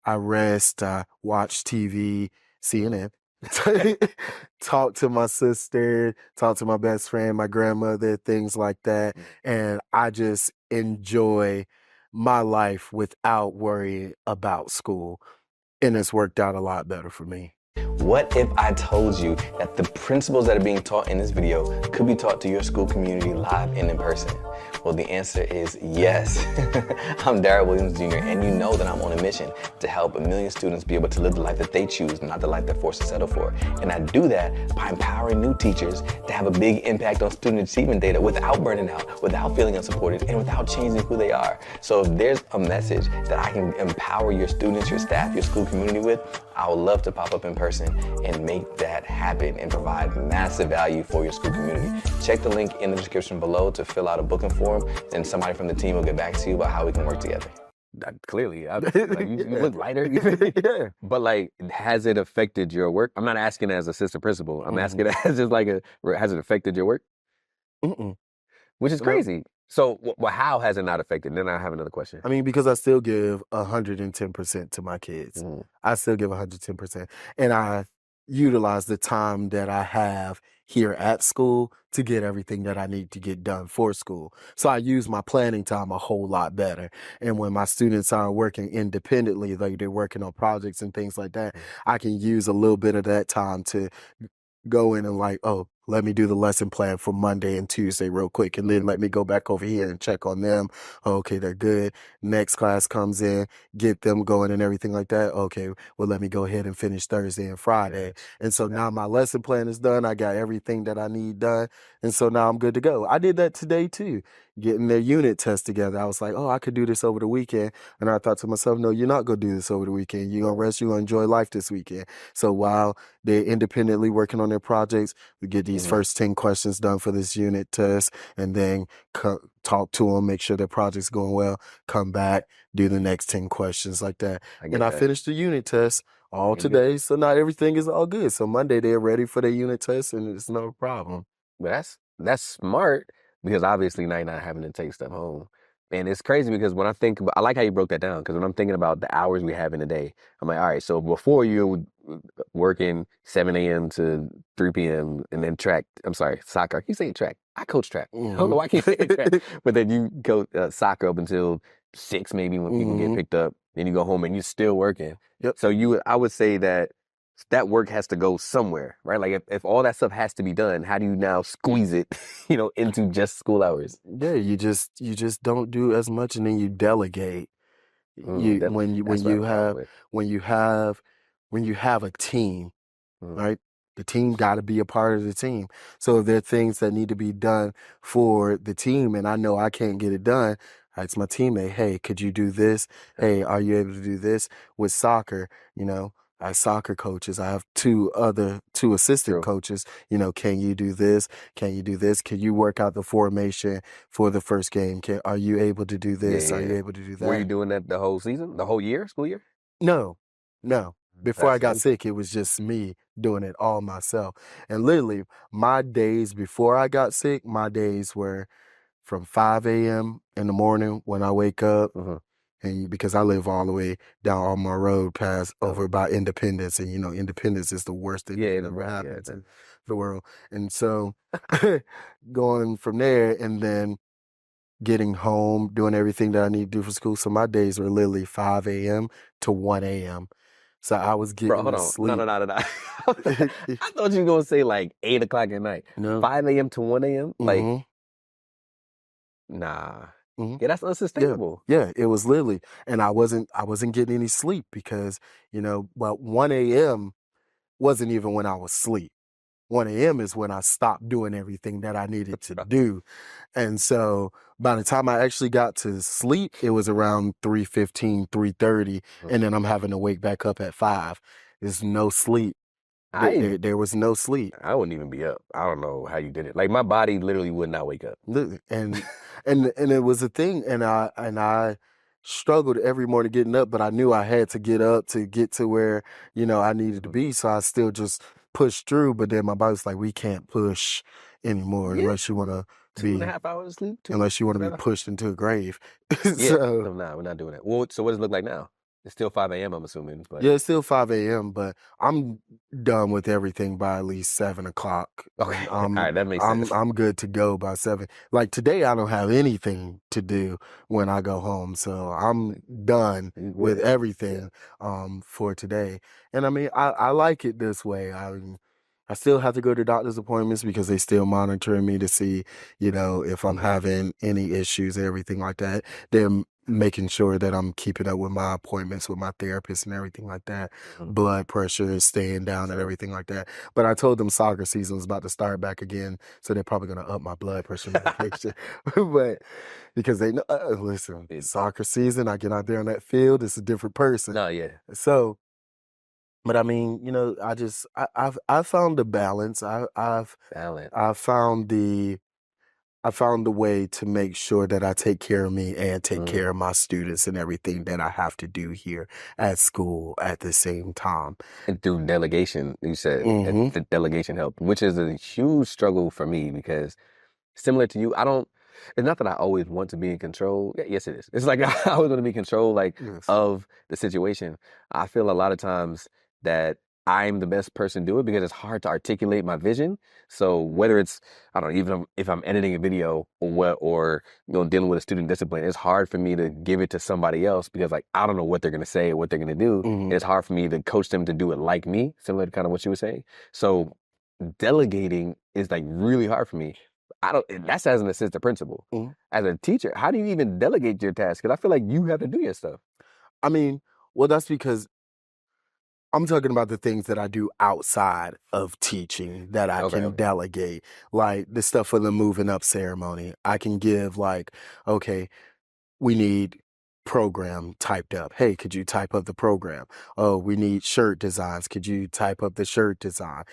I rest, I watch TV, CNN, talk to my sister, talk to my best friend, my grandmother, things like that. And I just enjoy my life without worrying about school. And it's worked out a lot better for me. What if I told you that the principles that are being taught in this video could be taught to your school community live and in person? Well, the answer is yes. I'm Daryl Williams Jr., and you know that I'm on a mission to help 1 million students be able to live the life that they choose, not the life they're forced to settle for. And I do that by empowering new teachers to have a big impact on student achievement data without burning out, without feeling unsupported, and without changing who they are. So if there's a message that I can empower your students, your staff, your school community with, I would love to pop up in person and make that happen and provide massive value for your school community. Check the link in the description below to fill out a booking form, and somebody from the team will get back to you about how we can work together. Clearly, you look lighter. Yeah. But like, has it affected your work? I'm not asking as assistant principal. I'm asking as just like has it affected your work? Which is crazy. So, how has it not affected? Then I have another question. I mean, because I still give 110% to my kids. I still give 110%. And I utilize the time that I have here at school to get everything that I need to get done for school. So I use my planning time a whole lot better. And when my students are working independently, like they're working on projects and things like that, I can use a little bit of that time to go in and like, oh, let me do the lesson plan for Monday and Tuesday real quick. And then let me go back over here and check on them. Okay, they're good. Next class comes in, get them going and everything like that. Okay, well, let me go ahead and finish Thursday and Friday. And so now my lesson plan is done. I got everything that I need done. And so now I'm good to go. I did that today too, getting their unit test together. I was like, oh, I could do this over the weekend. And I thought to myself, no, you're not going to do this over the weekend. You're going to rest. You're going to enjoy life this weekend. So while they're independently working on their projects, we get these first 10 questions done for this unit test, and then talk to them, make sure their project's going well, come back, do the next 10 questions like that. I finished the unit test all today, so now everything is all good. So Monday they're ready for their unit test, and it's no problem. But that's smart, because obviously now you're not having to take stuff home. And it's crazy because when I think about, I like how you broke that down, because when I'm thinking about the hours we have in a day, I'm like, all right, so before you're working 7 a.m. to 3 p.m. and then soccer. You say track. I coach track. I don't know why I can't say track. But then you go soccer up until 6 maybe when people get picked up. Then you go home and you're still working. So I would say that work has to go somewhere, right? Like if all that stuff has to be done, how do you now squeeze it, into just school hours? Yeah, you just don't do as much, and then you delegate. When you have a team, right? The team got to be a part of the team. So if there are things that need to be done for the team, and I know I can't get it done, I ask my teammate, hey, could you do this? Hey, are you able to do this? With soccer, I have soccer coaches. I have two assistant coaches. Can you do this? Can you do this? Can you work out the formation for the first game? Are you able to do this? Are you able to do that? Were you doing that the whole season, the whole year, school year? No. Before I got sick, it was just me doing it all myself. And literally, my days before I got sick, my days were from 5 a.m. in the morning when I wake up. And because I live all the way down on my road past over by Independence, and Independence is the worst thing that ever happens in the world. And so going from there and then getting home, doing everything that I need to do for school. So my days were literally 5 a.m. to 1 a.m. So I was getting sleep. No. I thought you were going to say like 8 o'clock at night. No. 5 a.m. to 1 a.m.? Like, nah. Yeah, that's unsustainable. Yeah, it was literally, and I wasn't getting any sleep because, 1 a.m. wasn't even when I was asleep. 1 a.m. is when I stopped doing everything that I needed to do. And so by the time I actually got to sleep, it was around 3:15, 3:30, and then I'm having to wake back up at 5. There's no sleep. There was no sleep. I wouldn't even be up. I don't know how you did it. Like my body literally would not wake up. And it was a thing, and I struggled every morning getting up, but I knew I had to get up to get to where, I needed to be. So I still just pushed through, but then my body's like, we can't push anymore unless you want to be 2.5 hours of sleep. Unless you want to be pushed into a grave. No, we're not doing that. Well, so what does it look like now? It's still 5 a.m., I'm assuming, but Yeah, it's still 5 a.m., but I'm done with everything by at least 7 o'clock, and okay. All right, that makes sense. I'm good to go by 7. Like today, I don't have anything to do when I go home, so I'm done You with good. Yeah. everything for today. And I mean, I like it this way. I still have to go to doctor's appointments because they still monitoring me to see, if I'm having any issues and everything like that. They're making sure that I'm keeping up with my appointments with my therapist and everything like that. Mhm. Blood pressure is staying down and everything like that. But I told them soccer season was about to start back again, so they're probably going to up my blood pressure medication. But because they know, listen, It- soccer season, I get out there on that field, it's a different person. no, yeah, So, but I mean, I've found the balance. balance. I've found I found a way to make sure that I take care of me and take Mhm. care of my students and everything that I have to do here at school at the same time. And through delegation, you said that Hmm. the delegation helped, which is a huge struggle for me because similar to you, I don't. It's not that I always want to be in control. Yes, it is. It's like I always want to be in control, like Yes. of the situation. I feel a lot of times that I'm the best person to do it because it's hard to articulate my vision. So whether it's I don't know, even if I'm editing a video or dealing with a student discipline, it's hard for me to give it to somebody else because like I don't know what they're gonna say or what they're gonna do. Hmm. It's hard for me to coach them to do it like me, similar to kind of what you were saying. So delegating is like really hard for me. I don't. That's as an assistant principal. Hmm. As a teacher, how do you even delegate your tasks? Because I feel like you have to do your stuff. I mean, well, that's because I'm talking about the things that I do outside of teaching that I Okay, can okay, delegate, like the stuff for the moving up ceremony. I can give, like, okay, we need program typed up. Hey, could you type up the program? Oh, we need shirt designs. Could you type up the shirt design?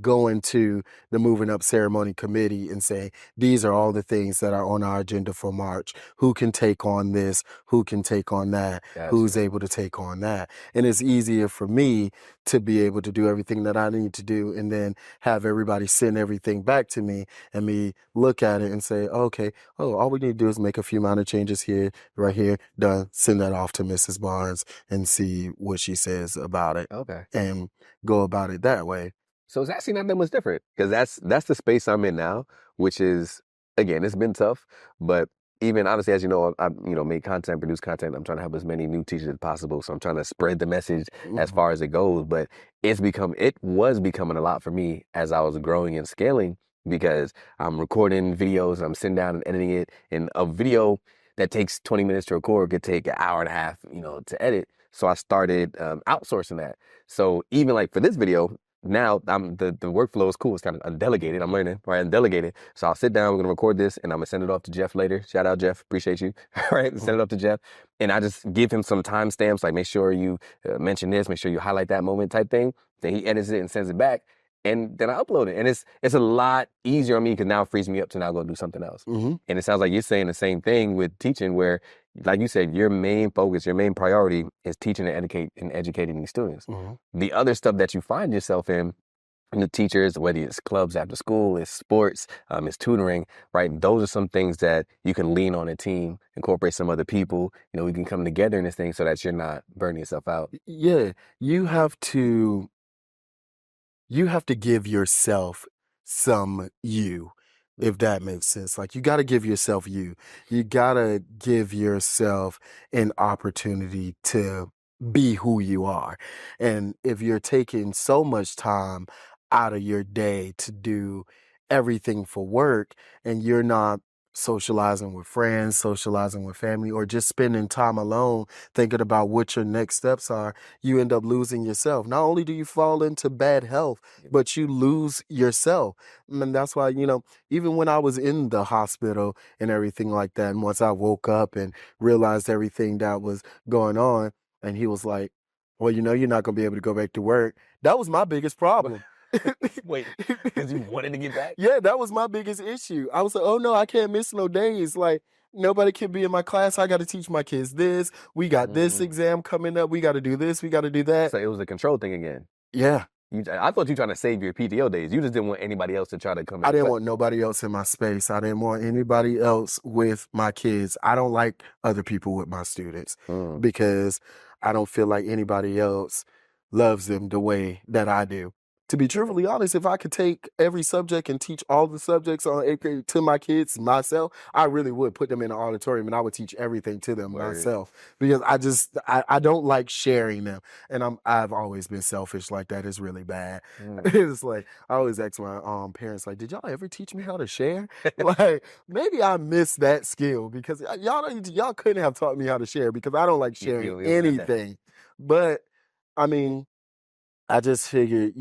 Going to the moving up ceremony committee and say, these are all the things that are on our agenda for March. Who can take on this? Who can take on that? Who's gotcha. able to take on that? And it's easier for me to be able to do everything that I need to do and then have everybody send everything back to me and me look at it and say, okay, oh, all we need to do is make a few minor changes here, right here, done. Send that off to Mrs. Barnes and see what she says about it Okay. and go about it that way. So it's actually not that much different because that's the space I'm in now, which is again, it's been tough, but even honestly, as you know, I make content, produce content. I'm trying to help as many new teachers as possible. So I'm trying to spread the message as Mhm. far as it goes. But it was becoming a lot for me as I was growing and scaling because I'm recording videos and I'm sitting down and editing it. And a video that takes 20 minutes to record could take an hour and a half, to edit. So I started outsourcing that. So even like for this video, now I'm the workflow is cool. It's kind of undelegated. I'm learning, right? Undelegated. So I'll sit down, we're gonna record this, and I'm gonna send it off to Jeff later. Shout out Jeff, appreciate you. All right, send it off to Jeff, and I just give him some timestamps, like make sure you mention this, make sure you highlight that moment, type thing. Then he edits it and sends it back, and then I upload it, and it's a lot easier on me because now it frees me up to now go do something else. Mhm. And it sounds like you're saying the same thing with teaching, where like you said, your main focus, your main priority is teaching and educating these students. Mhm. The other stuff that you find yourself in, the teachers, whether it's clubs after school, it's sports, it's tutoring, right? Those are some things that you can lean on a team, incorporate some other people. We can come together in this thing so that you're not burning yourself out. Yeah, you have to you have to give yourself some you, if that makes sense. Like you got to give yourself you. You got to give yourself an opportunity to be who you are. And if you're taking so much time out of your day to do everything for work and you're not socializing with friends, socializing with family, or just spending time alone thinking about what your next steps are, you end up losing yourself. Not only do you fall into bad health, but you lose yourself. And that's why, even when I was in the hospital and everything like that, and once I woke up and realized everything that was going on, and he was like, well, you're not going to be able to go back to work. That was my biggest problem. Wait, because you wanted to get back? Yeah, that was my biggest issue. I was like, oh no, I can't miss no days. Like, nobody can be in my class. I got to teach my kids this. We got this Mm. exam coming up. We got to do this. We got to do that. So it was a control thing again. Yeah. I thought you were trying to save your PTO days. You just didn't want anybody else to try to come I in. didn't want nobody else in my space. I didn't want anybody else with my kids. I don't like other people with my students because I don't feel like anybody else loves them the way that I do. To be truthfully honest, if I could take every subject and teach all the subjects on eighth grade to my kids myself, I really would put them in an auditorium and I would teach everything to them myself because I don't like sharing them. And I've always been selfish like that. It's really bad. It's like I always ask my parents, like, did y'all ever teach me how to share? Like maybe I missed that skill because y'all couldn't have taught me how to share because I don't like sharing anything. But I mean, I just figured,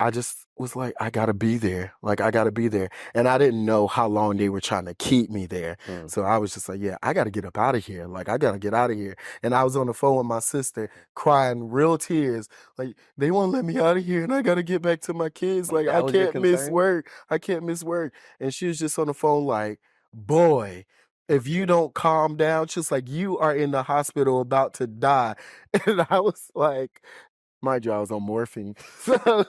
I just was like, I gotta be there. Like, I gotta be there. And I didn't know how long they were trying to keep me there. So I was just like, yeah, I gotta get up out of here. Like, I gotta get out of here. And I was on the phone with my sister crying real tears. Like, they won't let me out of here and I gotta get back to my kids. Like, I can't miss work. I can't miss work. And she was just on the phone like, boy, if you don't calm down, just like you are in the hospital about to die. And I was like, mind you, I was on morphine. So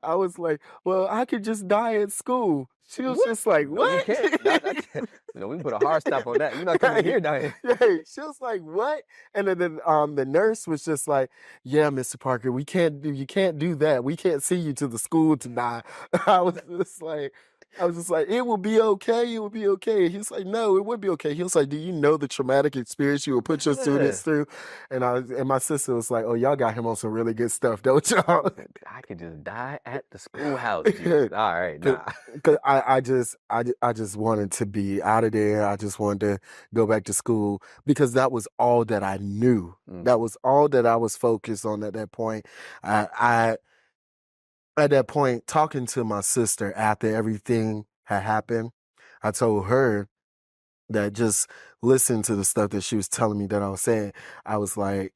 I was like, well, I could just die at school. She was just like, what? No, you can't. We can put a hard stop on that. You're not coming here dying. She was like, what? And then the nurse was just like, yeah, Mr. Parker, you can't do that. We can't see you to the school to die. I was just like, it will be okay. It will be okay. He was like, no, it would be okay. He was like, do you know the traumatic experience you will put your students through? And my sister was like, oh, y'all got him on some really good stuff, don't y'all? I could just die at the schoolhouse. All right, nah. Because I just wanted to be out of there. I just wanted to go back to school because that was all that I knew. That was all that I was focused on at that point. At that point, talking to my sister after everything had happened, I told her that just listen to the stuff that she was telling me that I was saying. I was like,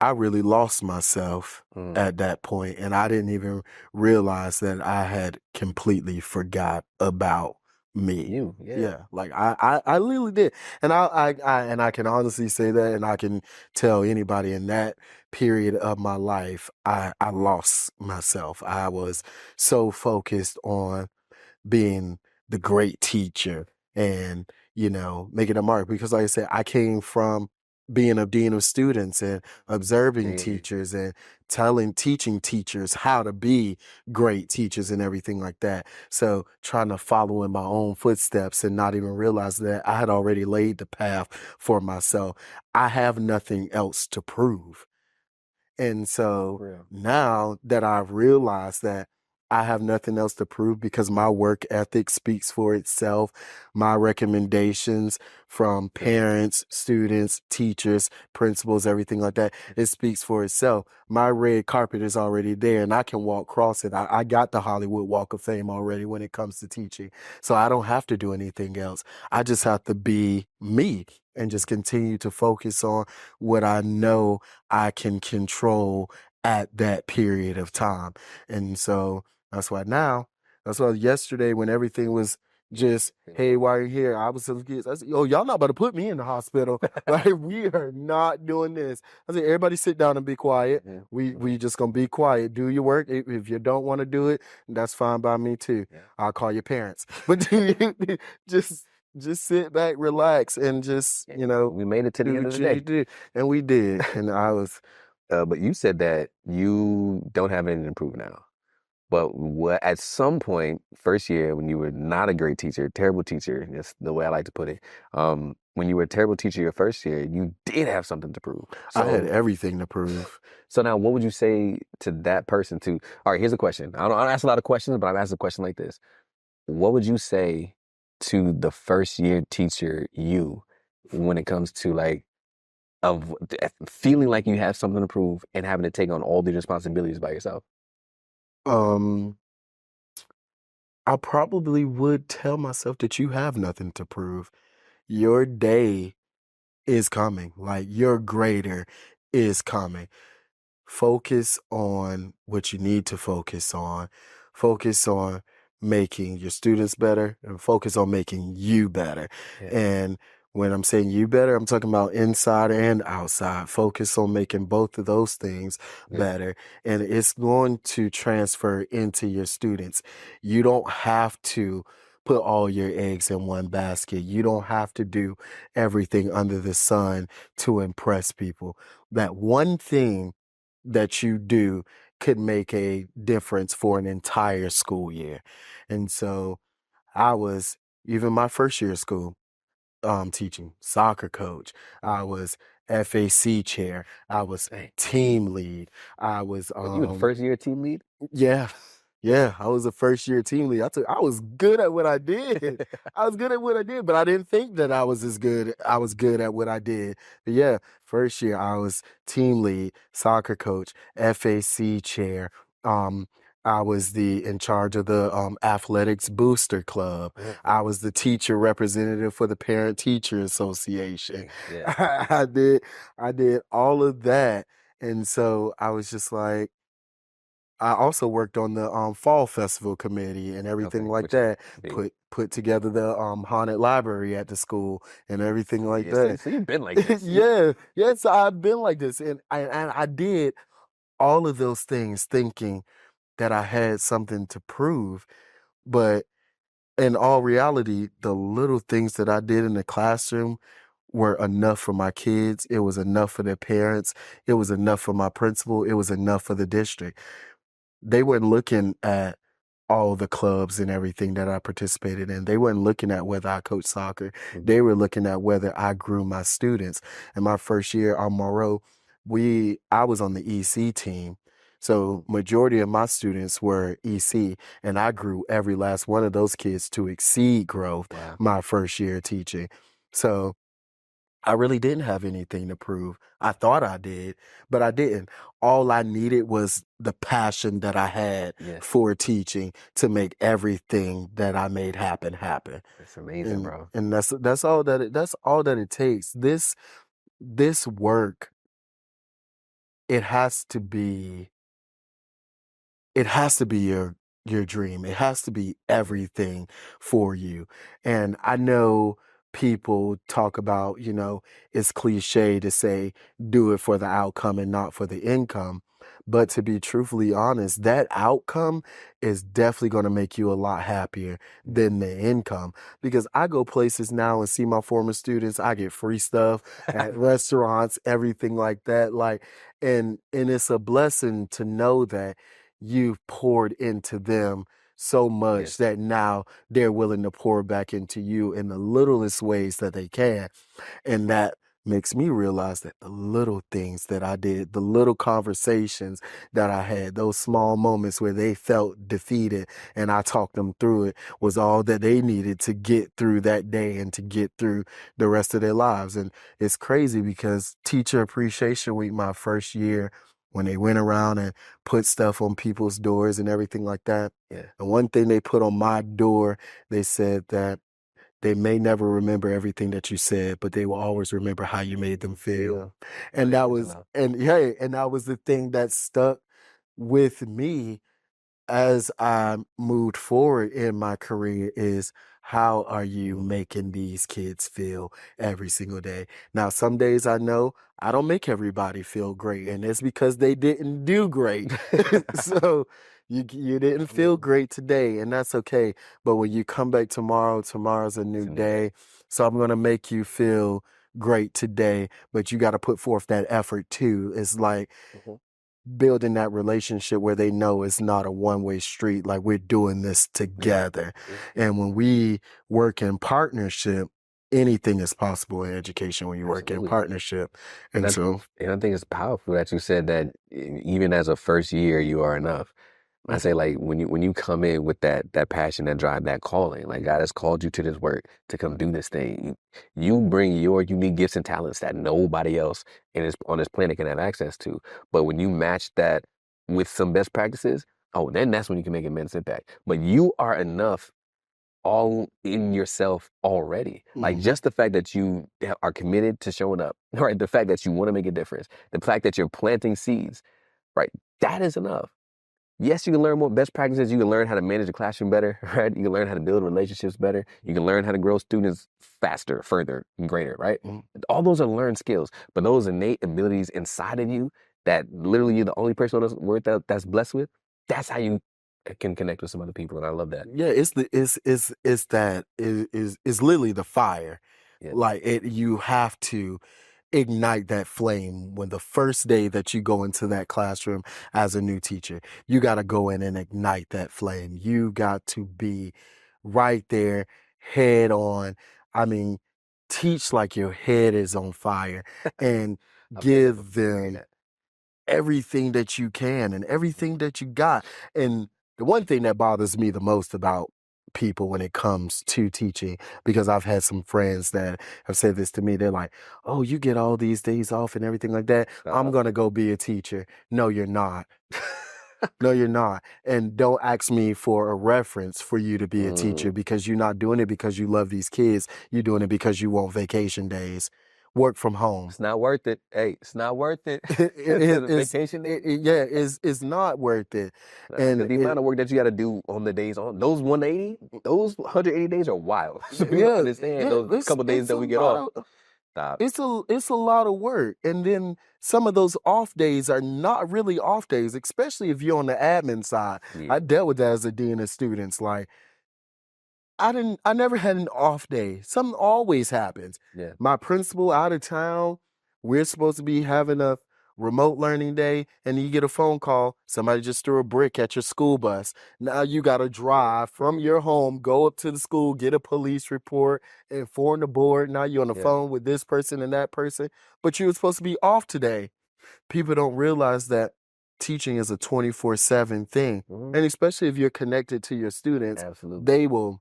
I really lost myself at that point, and I didn't even realize that I had completely forgot about me. Yeah, like I literally did, and I can honestly say that, and I can tell anybody in that period of my life, I lost myself. I was so focused on being the great teacher and, making a mark. Because like I said, I came from being a dean of students and observing teachers and teaching teachers how to be great teachers and everything like that. So trying to follow in my own footsteps and not even realize that I had already laid the path for myself. I have nothing else to prove. And so now that I've realized that I have nothing else to prove because my work ethic speaks for itself, my recommendations from parents, students, teachers, principals, everything like that, it speaks for itself. My red carpet is already there and I can walk across it. I got the Hollywood Walk of Fame already when it comes to teaching. So I don't have to do anything else. I just have to be me and just continue to focus on what I know I can control at that period of time. And so that's why yesterday when everything was just, hey, why are you here? I was telling kids, I said, yo, y'all not about to put me in the hospital. Like, we are not doing this. I said, everybody sit down and be quiet. We just gonna be quiet. Do your work. If you don't want to do it, that's fine by me too. I'll call your parents. But just sit back, relax, and just, we made it to the end of the day. And we did. And I was but you said that you don't have anything to improve now. But at some point, first year, when you were not a great teacher, terrible teacher, that's the way I like to put it. When you were a terrible teacher your first year, you did have something to prove. So, I had everything to prove. So now, what would you say to that person? All right, here's a question. I don't ask a lot of questions, but I've asked a question like this. What would you say to the first year teacher when it comes to of feeling like you have something to prove and having to take on all the responsibilities by yourself? I probably would tell myself that you have nothing to prove. Your day is coming. Like, your grader is coming. Focus on what you need to focus on. Focus on making your students better and focus on making you better. And When I'm saying you better, I'm talking about inside and outside. Focus on making both of those things Yeah. better. And it's going to transfer into your students. You don't have to put all your eggs in one basket. You don't have to do everything under the sun to impress people. That one thing that you do could make a difference for an entire school year. And so I was, even my first year of school, teaching soccer coach. I was FAC chair. I was Dang. team lead. I was Well, you were the first year team lead? yeah. Yeah, I was a first year team lead. I was good at what I did. I was good at what I did, but I didn't think that I was as good. I was good at what I did. But yeah, first year I was team lead, soccer coach, FAC chair. Um, I was the in charge of the athletics booster club. Mhm. I was the teacher representative for the Parent Teacher Association. Yeah. I did all of that. And so I was just like, I also worked on the fall festival committee and everything Okay. like Which is that. big. Put together the haunted library at the school and everything like Yeah, that. so you've been like this. Yeah, yes, I've been like this, and I did all of those things thinking that I had something to prove, but in all reality, the little things that I did in the classroom were enough for my kids. It was enough for their parents. It was enough for my principal. It was enough for the district. They weren't looking at all the clubs and everything that I participated in. They weren't looking at whether I coached soccer. Mhm. They were looking at whether I grew my students. In my first year on Morrow, I was on the EC team. So majority of my students were EC, and I grew every last one of those kids to exceed growth Wow. my first year teaching. So I really didn't have anything to prove. I thought I did, but I didn't. All I needed was the passion that I had Yeah. for teaching to make everything that I made happen. That's amazing, And bro. and that's all that it takes. This work, it has to be it has to be your dream. It has to be everything for you. And I know people talk about, it's cliche to say do it for the outcome and not for the income. But to be truthfully honest, that outcome is definitely going to make you a lot happier than the income. Because I go places now and see my former students, I get free stuff at restaurants, everything like that. And it's a blessing to know that you've poured into them so much Yes. that now they're willing to pour back into you in the littlest ways that they can. And that makes me realize that the little things that I did, the little conversations that I had, those small moments where they felt defeated and I talked them through it was all that they needed to get through that day and to get through the rest of their lives. And it's crazy because Teacher Appreciation Week, my first year, when they went around and put stuff on people's doors and everything like that, Yeah. the one thing they put on my door, they said that they may never remember everything that you said, but they will always remember how you made them feel. And That that is was, enough. and yeah, and that was the thing that stuck with me as I moved forward in my career is how are you making these kids feel every single day? Now, some days I know I don't make everybody feel great, and it's because they didn't do great. So you didn't feel great today, and that's okay. But when you come back tomorrow, tomorrow's a It's new a new day. day. So I'm gonna make you feel great today, but you got to put forth that effort too. It's like Mhm. building that relationship where they know it's not a one-way street, like we're doing this Yeah. together. Yeah. And when we work in partnership, anything is possible in education when you work in Absolutely. partnership. And And I, so and I think it's powerful that you said that even as a first year, you are enough. I say like when you come in with that passion, that drive, that calling, like God has called you to this work to come do this thing. You bring your unique gifts and talents that nobody else on this planet can have access to. But when you match that with some best practices, oh, then that's when you can make immense impact. But you are enough all in yourself already. Like mhm. just the fact that you are committed to showing up, right? The fact that you want to make a difference, the fact that you're planting seeds, right? That is enough. Yes, you can learn more best practices. You can learn how to manage a classroom better, right? You can learn how to build relationships better. You can learn how to grow students faster, further, and greater, right? All those are learned skills, but those innate abilities inside of you that literally you're the only person on this earth that's blessed with, that's how you can connect with some other people. And I love that. Yeah, it's that is literally the fire. Yeah. Like you have to ignite that flame when the first day that you go into that classroom as a new teacher. You got to go in and ignite that flame. You got to be right there, head on. I mean, teach like your head is on fire and I've been there give before. I hear them that. everything that you can and everything that you got. And the one thing that bothers me the most about people when it comes to teaching, because I've had some friends that have said this to me, they're like, oh, you get all these days off and everything like that. I'm Uh-huh. going to go be a teacher. No, you're not. No, you're not. And don't ask me for a reference for you to be a teacher because you're not doing it because you love these kids. You're doing it because you want vacation days. Work from home. It's not worth it. Hey, it's not worth it. It The is vacation day. yeah, is not worth it. Because And the amount it of work that you got to do on the days on those 180, those 180 days are wild. So people don't yeah, understand those couple days it's a that we get off. lot of Stop. it's a lot of work. And then some of those off days are not really off days, especially if you're on the admin side. Yeah. I dealt with that as a dean of students. Like I never had an off day. Something always happens. Yeah. My principal out of town, we're supposed to be having a remote learning day, and you get a phone call, somebody just threw a brick at your school bus. Now you gotta drive from your home, go up to the school, get a police report, inform the board. Now you're on the Yeah. phone with this person and that person, but you were supposed to be off today. People don't realize that teaching is a 24/7 thing. And especially if you're connected to your students, Absolutely.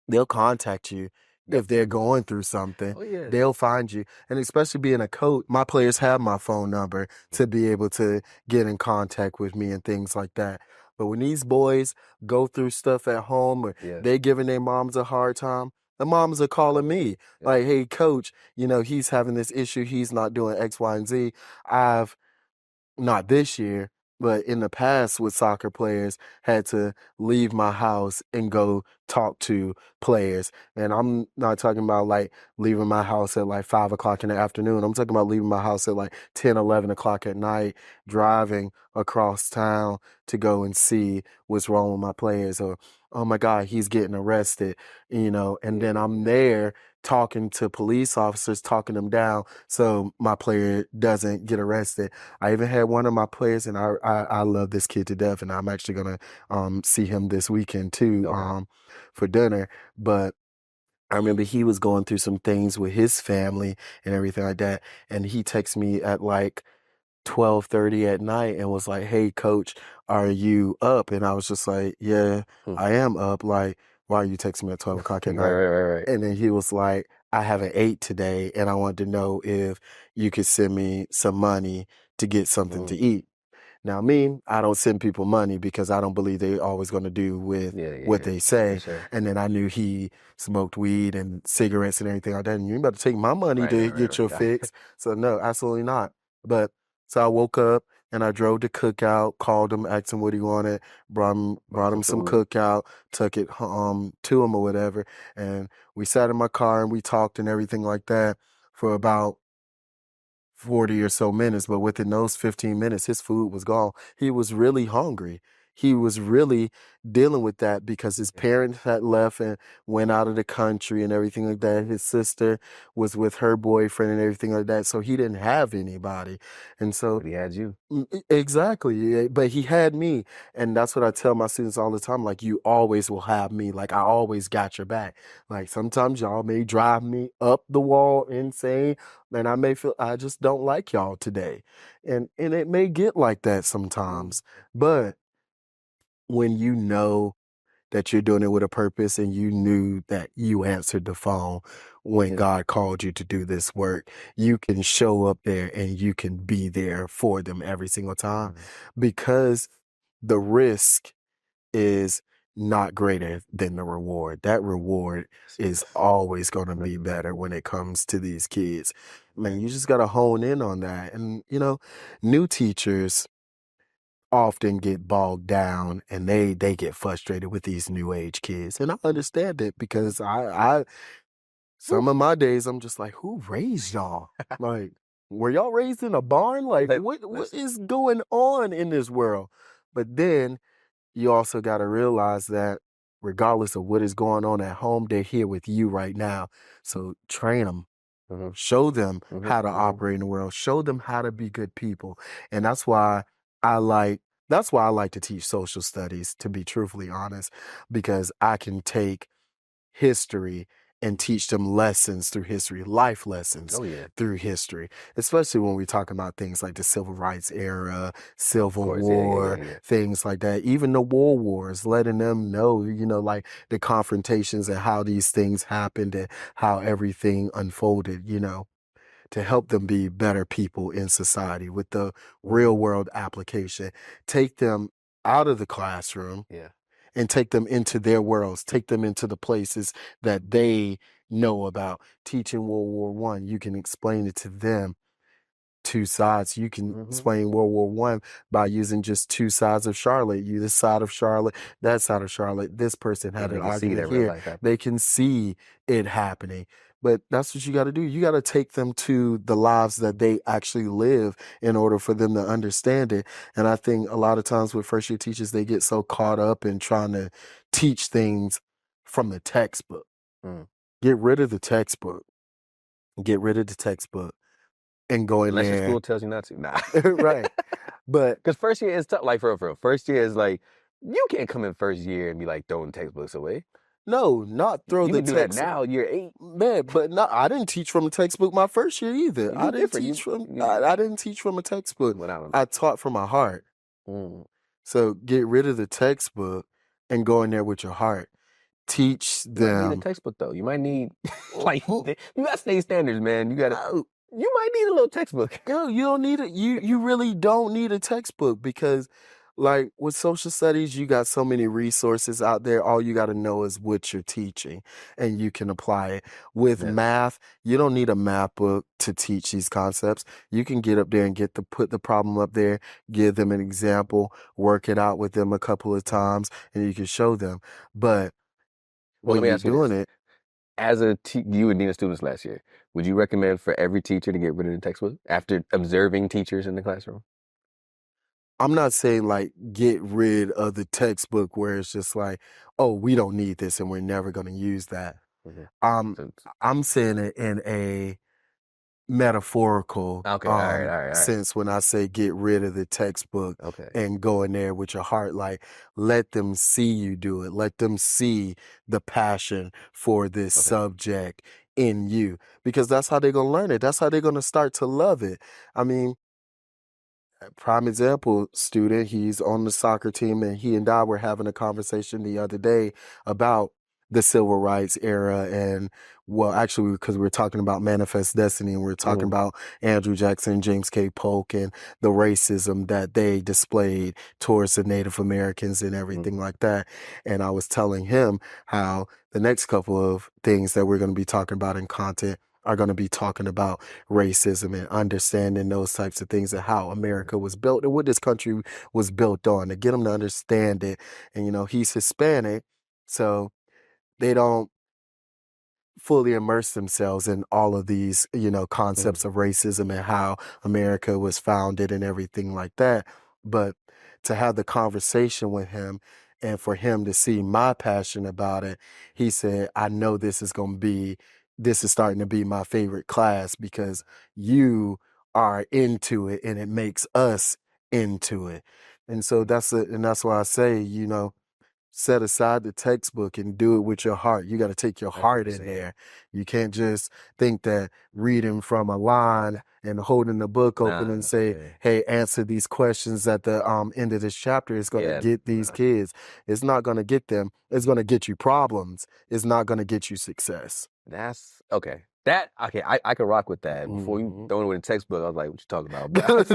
they'll contact you Yep. if they're going through something. Oh, yeah. They'll find you. And especially being a coach, my players have my phone number to be able to get in contact with me and things like that. But when these boys go through stuff at home or Yeah. they're giving their moms a hard time, the moms are calling me Yeah. like, hey, coach, he's having this issue. He's not doing X, Y, and Z. I've not this year, but in the past with soccer players, had to leave my house and go talk to players. And I'm not talking about like leaving my house at like 5 o'clock in the afternoon. I'm talking about leaving my house at like 10, 11 o'clock at night, driving across town to go and see what's wrong with my players or, oh my God, he's getting arrested, and then I'm there talking to police officers, talking them down so my player doesn't get arrested. I even had one of my players, and I love this kid to death, and I'm actually gonna see him this weekend too for dinner. But I remember he was going through some things with his family and everything like that, and he texted me at like 12:30 at night and was like, "Hey, coach, are you up?" And I was just like, "Yeah, I am up." Like, why are you texting me at 12 o'clock at night? Right. And then he was like, I haven't ate today and I wanted to know if you could send me some money to get something to eat. Now, me, I don't send people money because I don't believe they're always going to do with what they For say. sure. And then I knew he smoked weed and cigarettes and everything like that. And you about to take my money to get your Right. fix. So no, absolutely not. But so I woke up and I drove to Cookout, called him, asked him what he wanted, brought him some food. Cookout, took it to him or whatever. And we sat in my car and we talked and everything like that for about 40 or so minutes, but within those 15 minutes, his food was gone. He was really hungry. He was really dealing with that because his Yeah. parents had left and went out of the country and everything like that. His sister was with her boyfriend and everything like that. So he didn't have anybody. And so But he had you. Exactly. Yeah, but he had me. And that's what I tell my students all the time. Like, you always will have me. Like, I always got your back. Like, sometimes y'all may drive me up the wall insane. And I may feel I just don't like y'all today. And it may get like that sometimes. But when you know that you're doing it with a purpose and you knew that you answered the phone when Yeah. God called you to do this work, you can show up there and you can be there for them every single time because the risk is not greater than the reward. That reward is always going to be better when it comes to these kids. Man, you just got to hone in on that. And, new teachers, often get bogged down and they get frustrated with these new age kids. And I understand it because I some of my days I'm just like, who raised y'all? Like, were y'all raised in a barn? Like, what is going on in this world? But then you also got to realize that regardless of what is going on at home, they're here with you right now. So train them, show them how to operate in the world, show them how to be good people. And I like that's why I like to teach social studies, to be truthfully honest, because I can take history and teach them lessons through history, life lessons through history, especially when we're talking about things like the civil rights era, Civil War, things like that, even the world wars, letting them know, like the confrontations and how these things happened and how everything unfolded, to help them be better people in society with the real world application. Take them out of the classroom and take them into their worlds, take them into the places that they know about. Teaching World War One, you can explain it to them. Two sides. You can explain World War One by using just two sides of Charlotte. You this side of Charlotte, that side of Charlotte. This person had an argument here. They can see it happening. But that's what you got to do. You got to take them to the lives that they actually live in order for them to understand it. And I think a lot of times with first year teachers, they get so caught up in trying to teach things from the textbook. Get rid of the textbook. Get rid of the textbook. And go in Unless there. Your school tells you not to. Nah. Right. But because first year is tough. Like for real. First year is like, you can't come in first year and be like throwing textbooks away. No, not throw you the can do text. That now. You're 8, man. But no, I didn't teach from a textbook my first year either. I didn't teach from a textbook. I taught from my heart. So get rid of the textbook and go in there with your heart. Teach them. You might need a textbook though. You might need you got state standards, man. You might need a little textbook. No, you don't need it. You really don't need a textbook because, like with social studies, you got so many resources out there. All you got to know is what you're teaching, and you can apply it. With math, you don't need a math book to teach these concepts. You can get up there and put the problem up there, give them an example, work it out with them a couple of times, and you can show them. But when you're doing it. As you were dean of students last year, would you recommend for every teacher to get rid of the textbook after observing teachers in the classroom? I'm not saying like get rid of the textbook where it's just like, oh, we don't need this and we're never going to use that. I'm saying it in a metaphorical sense when I say get rid of the textbook and go in there with your heart. Like, let them see you do it. Let them see the passion for this subject in you, because that's how they're going to learn it. That's how they're going to start to love it. I mean, prime example, student, he's on the soccer team, and he and I were having a conversation the other day about the civil rights era. And well, actually, because we were talking about Manifest Destiny, and we were talking about Andrew Jackson, James K. Polk, and the racism that they displayed towards the Native Americans and everything like that. And I was telling him how the next couple of things that we're going to be talking about in content are going to be talking about racism and understanding those types of things and how America was built and what this country was built on, to get them to understand it. And, he's Hispanic, so they don't fully immerse themselves in all of these, concepts of racism and how America was founded and everything like that. But to have the conversation with him and for him to see my passion about it, he said, I know this is starting to be my favorite class because you are into it and it makes us into it. And so that's why I say, set aside the textbook and do it with your heart. You got to take your heart in there. You can't just think that reading from a line and holding the book open and say, hey, answer these questions at the end of this chapter is going to get these kids. It's not going to get them. It's going to get you problems. It's not going to get you success. That's okay. I could rock with that. Before you throw it in a textbook, I was like, what you talking about? But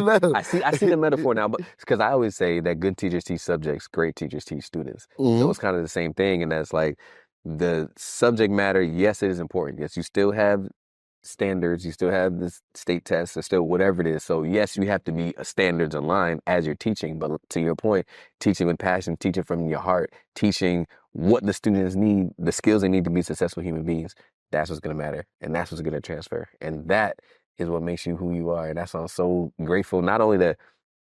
I see the metaphor now, but because I always say that good teachers teach subjects, great teachers teach students. So it's kind of the same thing, and that's like the subject matter, yes, it is important. Yes, you still have standards, you still have the state tests, or still whatever it is. So yes, you have to be a standards aligned as you're teaching, but to your point, teaching with passion, teaching from your heart, teaching what the students need, the skills they need to be successful human beings, that's what's going to matter. And that's what's going to transfer. And that is what makes you who you are. And that's why I'm so grateful, not only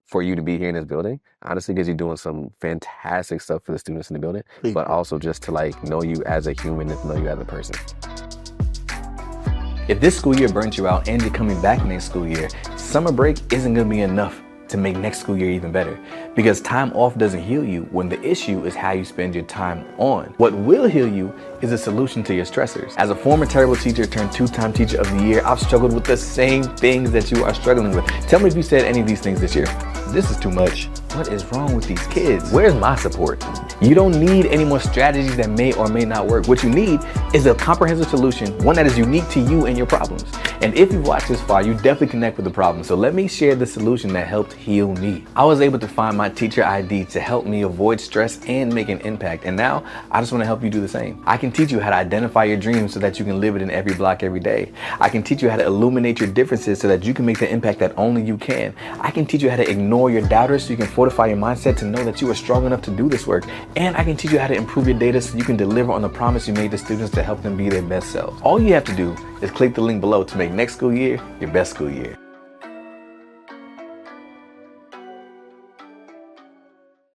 for you to be here in this building, honestly, because you're doing some fantastic stuff for the students in the building, but also just to like know you as a human and to know you as a person. If this school year burnt you out and you're coming back next school year, summer break isn't going to be enough to make next school year even better, because time off doesn't heal you when the issue is how you spend your time on. What will heal you is a solution to your stressors. As a former terrible teacher turned two-time teacher of the year, I've struggled with the same things that you are struggling with. Tell me if you said any of these things this year. This is too much. What is wrong with these kids? Where's my support? You don't need any more strategies that may or may not work. What you need is a comprehensive solution, one that is unique to you and your problems. And if you've watched this far, you definitely connect with the problem. So let me share the solution that helped heal me. I was able to find my teacher ID to help me avoid stress and make an impact. And now I just want to help you do the same. I can teach you how to identify your dreams so that you can live it in every block every day. I can teach you how to illuminate your differences so that you can make the impact that only you can. I can teach you how to ignore your doubters so you can fortify your mindset to know that you are strong enough to do this work. And I can teach you how to improve your data so you can deliver on the promise you made to students to help them be their best selves. All you have to do is click the link below to make next school year your best school year.